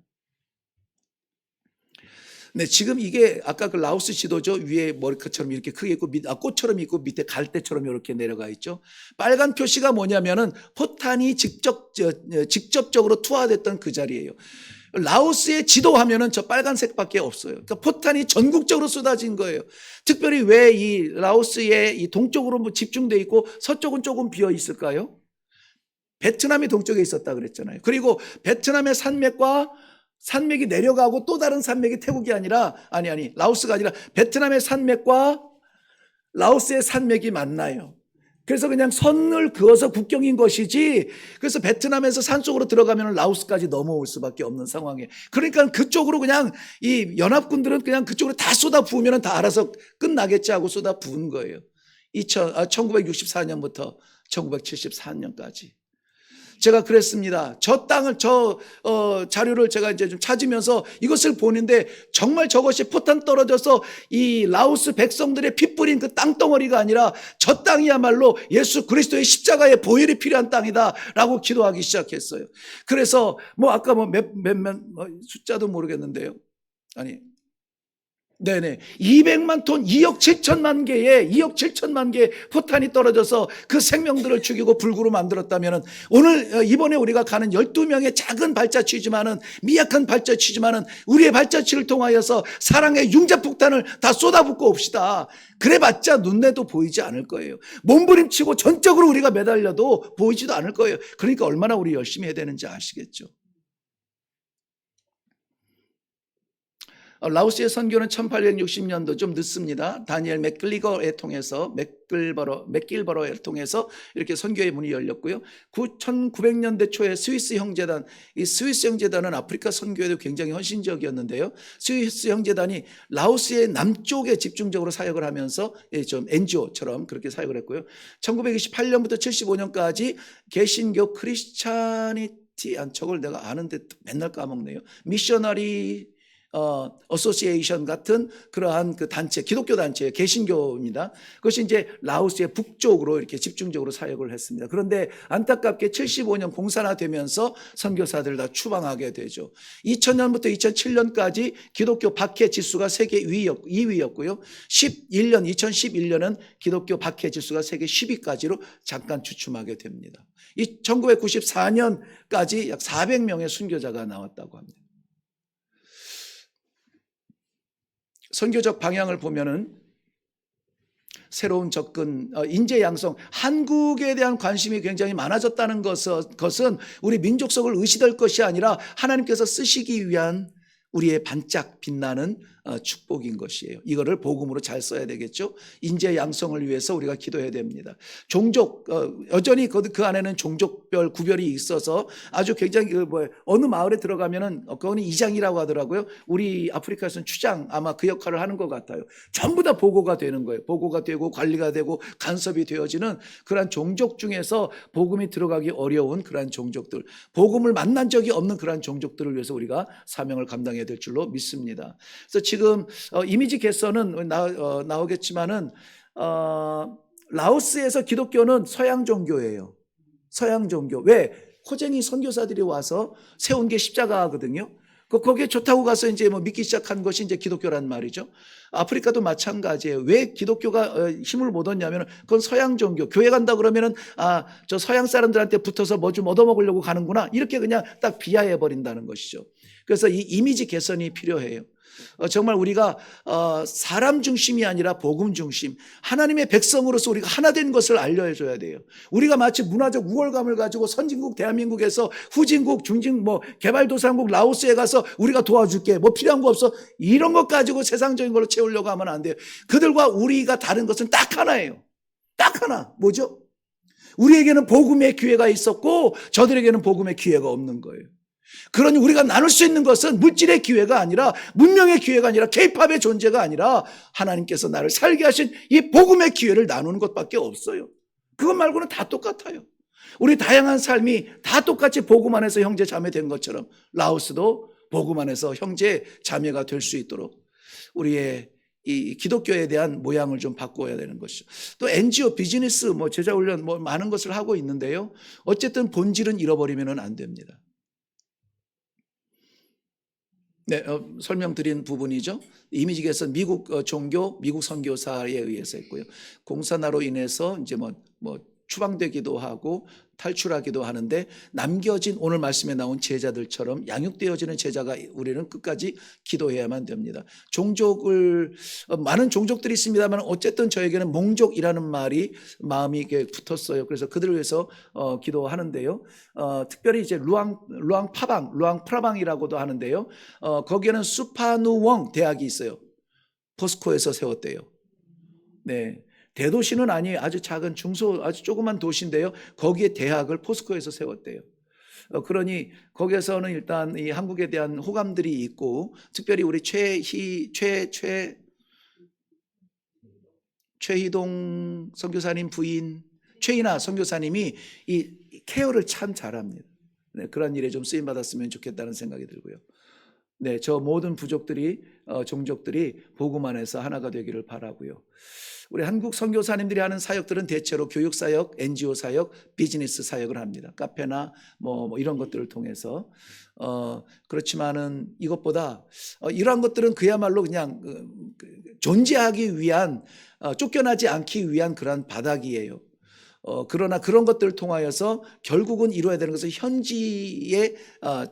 네, 지금 이게 아까 그 라오스 지도죠. 위에 머리카락처럼 이렇게 크게 있고 꽃처럼 있고 밑에 갈대처럼 이렇게 내려가 있죠. 빨간 표시가 뭐냐면은 포탄이 직접적으로 투하됐던 그 자리예요. 라오스의 지도화면은 저 빨간색밖에 없어요. 그러니까 포탄이 전국적으로 쏟아진 거예요. 특별히 왜 이 라오스의 이 동쪽으로 집중돼 있고 서쪽은 조금 비어 있을까요? 베트남이 동쪽에 있었다 그랬잖아요. 그리고 베트남의 산맥이 내려가고 또 다른 산맥이 태국이 아니라 라오스가 아니라 베트남의 산맥과 라오스의 산맥이 만나요. 그래서 그냥 선을 그어서 국경인 것이지, 그래서 베트남에서 산속으로 들어가면 라오스까지 넘어올 수밖에 없는 상황이에요. 그러니까 그쪽으로 그냥 이 연합군들은 그냥 그쪽으로 다 쏟아 부으면 다 알아서 끝나겠지 하고 쏟아 부은 거예요. 1964년부터 1974년까지. 제가 그랬습니다. 저 땅을, 자료를 제가 이제 좀 찾으면서 이것을 보는데 정말 저것이 포탄 떨어져서 이 라오스 백성들의 피 뿌린 그 땅덩어리가 아니라 저 땅이야말로 예수 그리스도의 십자가의 보혈이 필요한 땅이다라고 기도하기 시작했어요. 그래서 아까 숫자도 모르겠는데요. 네네. 200만 톤, 2억 7천만 개의 포탄이 떨어져서 그 생명들을 죽이고 불구로 만들었다면 이번에 우리가 가는 12명의 작은 발자취지만은, 미약한 발자취지만은 우리의 발자취를 통하여서 사랑의 융자폭탄을 다 쏟아붓고 옵시다. 그래봤자 눈에도 보이지 않을 거예요. 몸부림치고 전적으로 우리가 매달려도 보이지도 않을 거예요. 그러니까 얼마나 우리 열심히 해야 되는지 아시겠죠? 라오스의 선교는 1860년도 좀 늦습니다. 다니엘 맥길버러를 통해서 이렇게 선교의 문이 열렸고요. 1900년대 초에 스위스 형제단, 이 스위스 형제단은 아프리카 선교에도 굉장히 헌신적이었는데요. 스위스 형제단이 라오스의 남쪽에 집중적으로 사역을 하면서 좀 NGO처럼 그렇게 사역을 했고요. 1928년부터 75년까지 개신교 크리스찬이티, 저걸 내가 아는데 맨날 까먹네요. 미셔너리 어소시에이션 같은 그러한 그 단체, 기독교 단체예요. 개신교입니다. 그것이 이제 라오스의 북쪽으로 이렇게 집중적으로 사역을 했습니다. 그런데 안타깝게 75년 공산화되면서 선교사들을 다 추방하게 되죠. 2000년부터 2007년까지 기독교 박해 지수가 세계 2위였고요. 2011년은 기독교 박해 지수가 세계 10위까지로 잠깐 주춤하게 됩니다. 1994년까지 약 400명의 순교자가 나왔다고 합니다. 선교적 방향을 보면은 새로운 접근, 인재 양성, 한국에 대한 관심이 굉장히 많아졌다는 것은 우리 민족성을 의시될 것이 아니라 하나님께서 쓰시기 위한 우리의 반짝 빛나는 축복인 것이에요. 이거를 복음으로 잘 써야 되겠죠. 인재 양성을 위해서 우리가 기도해야 됩니다. 종족 여전히 그 안에는 종족별 구별이 있어서 아주 굉장히 어느 마을에 들어가면은 그거는 이장이라고 하더라고요. 우리 아프리카에서는 추장 아마 그 역할을 하는 것 같아요. 전부 다 보고가 되는 거예요. 보고가 되고 관리가 되고 간섭이 되어지는 그러한 종족 중에서 복음이 들어가기 어려운 그러한 종족들, 복음을 만난 적이 없는 그러한 종족들을 위해서 우리가 사명을 감당해야 될 줄로 믿습니다. 그래서 지금 이미지 개선은 나오겠지만은 라오스에서 기독교는 서양 종교예요. 서양 종교. 왜? 코쟁이 선교사들이 와서 세운 게 십자가거든요. 거기에 좋다고 가서 이제 믿기 시작한 것이 이제 기독교란 말이죠. 아프리카도 마찬가지예요. 왜 기독교가 힘을 못 얻냐면 그건 서양 종교. 교회 간다 그러면은 저 서양 사람들한테 붙어서 뭐 좀 얻어먹으려고 가는구나. 이렇게 그냥 딱 비하해 버린다는 것이죠. 그래서 이 이미지 개선이 필요해요. 정말 우리가 사람 중심이 아니라 복음 중심, 하나님의 백성으로서 우리가 하나 된 것을 알려줘야 돼요. 우리가 마치 문화적 우월감을 가지고 선진국 대한민국에서 후진국, 중진국, 개발도상국 라오스에 가서 우리가 도와줄게, 필요한 거 없어, 이런 것 가지고 세상적인 걸로 채우려고 하면 안 돼요. 그들과 우리가 다른 것은 딱 하나예요. 딱 하나. 뭐죠? 우리에게는 복음의 기회가 있었고 저들에게는 복음의 기회가 없는 거예요. 그러니 우리가 나눌 수 있는 것은 물질의 기회가 아니라, 문명의 기회가 아니라, K-팝의 존재가 아니라 하나님께서 나를 살게 하신 이 복음의 기회를 나누는 것밖에 없어요. 그것 말고는 다 똑같아요. 우리 다양한 삶이 다 똑같이 복음 안에서 형제 자매 된 것처럼 라오스도 복음 안에서 형제 자매가 될 수 있도록 우리의 이 기독교에 대한 모양을 좀 바꿔야 되는 것이죠. 또 NGO, 비즈니스, 제자훈련 많은 것을 하고 있는데요. 어쨌든 본질은 잃어버리면 안 됩니다. 네, 설명드린 부분이죠. 이미지 개선 미국 종교, 미국 선교사에 의해서 했고요. 공산화로 인해서 이제 추방되기도 하고 탈출하기도 하는데, 남겨진 오늘 말씀에 나온 제자들처럼 양육되어지는 제자가 우리는 끝까지 기도해야만 됩니다. 많은 종족들이 있습니다만 어쨌든 저에게는 몽족이라는 말이 마음이 붙었어요. 그래서 그들을 위해서 기도하는데요. 특별히 이제 루앙 프라방이라고도 하는데요. 거기에는 수파누웡 대학이 있어요. 포스코에서 세웠대요. 네. 대도시는 아니에요. 아주 작은 아주 조그만 도시인데요. 거기에 대학을 포스코에서 세웠대요. 그러니 거기에서는 일단 이 한국에 대한 호감들이 있고, 특별히 우리 최희동 선교사님 부인 최인아 선교사님이 이 케어를 참 잘합니다. 네, 그런 일에 좀 쓰임 받았으면 좋겠다는 생각이 들고요. 네, 저 모든 부족들이 종족들이 복음 안에서 하나가 되기를 바라고요. 우리 한국 선교사님들이 하는 사역들은 대체로 교육 사역, NGO 사역, 비즈니스 사역을 합니다. 카페나 이런 것들을 통해서. 그렇지만은 이것보다 이러한 것들은 그야말로 그냥 존재하기 위한, 쫓겨나지 않기 위한 그런 바닥이에요. 그러나 그런 것들을 통하여서 결국은 이루어야 되는 것은 현지의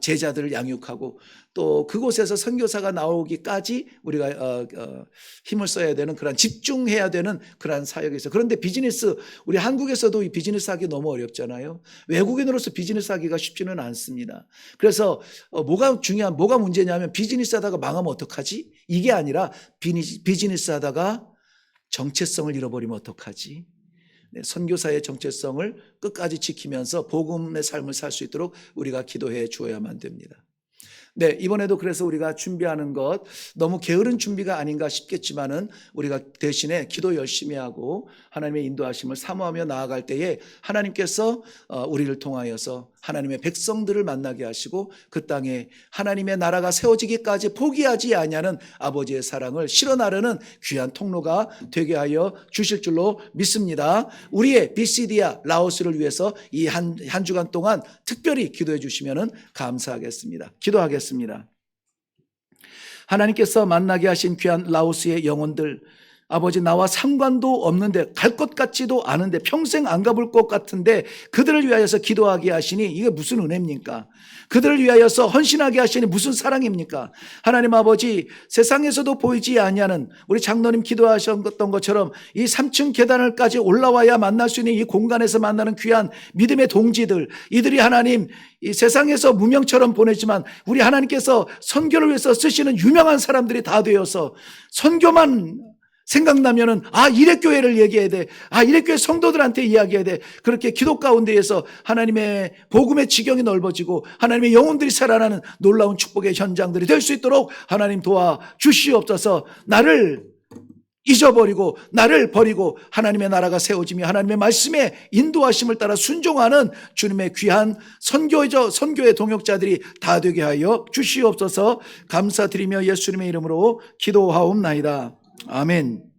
제자들을 양육하고, 또 그곳에서 선교사가 나오기까지 우리가 힘을 써야 되는, 그런 집중해야 되는 그런 사역이 있어요. 그런데 비즈니스, 우리 한국에서도 이 비즈니스 하기 너무 어렵잖아요. 외국인으로서 비즈니스 하기가 쉽지는 않습니다. 그래서 뭐가 문제냐면, 비즈니스 하다가 망하면 어떡하지? 이게 아니라 비즈니스 하다가 정체성을 잃어버리면 어떡하지? 네, 선교사의 정체성을 끝까지 지키면서 복음의 삶을 살 수 있도록 우리가 기도해 주어야만 됩니다. 네, 이번에도 그래서 우리가 준비하는 것 너무 게으른 준비가 아닌가 싶겠지만은, 우리가 대신에 기도 열심히 하고 하나님의 인도하심을 사모하며 나아갈 때에 하나님께서 우리를 통하여서 하나님의 백성들을 만나게 하시고 그 땅에 하나님의 나라가 세워지기까지 포기하지 아니하는 아버지의 사랑을 실현하려는 귀한 통로가 되게 하여 주실 줄로 믿습니다. 우리의 비시디아 라오스를 위해서 이 한 주간 동안 특별히 기도해 주시면 감사하겠습니다. 기도하겠습니다. 하나님께서 만나게 하신 귀한 라오스의 영혼들, 아버지 나와 상관도 없는데 갈 것 같지도 않은데 평생 안 가볼 것 같은데 그들을 위하여서 기도하게 하시니 이게 무슨 은혜입니까? 그들을 위하여서 헌신하게 하시니 무슨 사랑입니까? 하나님 아버지 세상에서도 보이지 아니하는 우리 장로님 기도하셨던 것처럼 이 3층 계단을까지 올라와야 만날 수 있는 이 공간에서 만나는 귀한 믿음의 동지들, 이들이 하나님 이 세상에서 무명처럼 보내지만 우리 하나님께서 선교를 위해서 쓰시는 유명한 사람들이 다 되어서 선교만 생각나면은 이래교회를 얘기해야 돼. 이래교회 성도들한테 이야기해야 돼. 그렇게 기도 가운데에서 하나님의 복음의 지경이 넓어지고 하나님의 영혼들이 살아나는 놀라운 축복의 현장들이 될 수 있도록 하나님 도와 주시옵소서. 나를 잊어버리고 나를 버리고 하나님의 나라가 세워지며 하나님의 말씀에 인도하심을 따라 순종하는 주님의 귀한 선교의 동역자들이 다 되게 하여 주시옵소서. 감사드리며 예수님의 이름으로 기도하옵나이다. 아멘.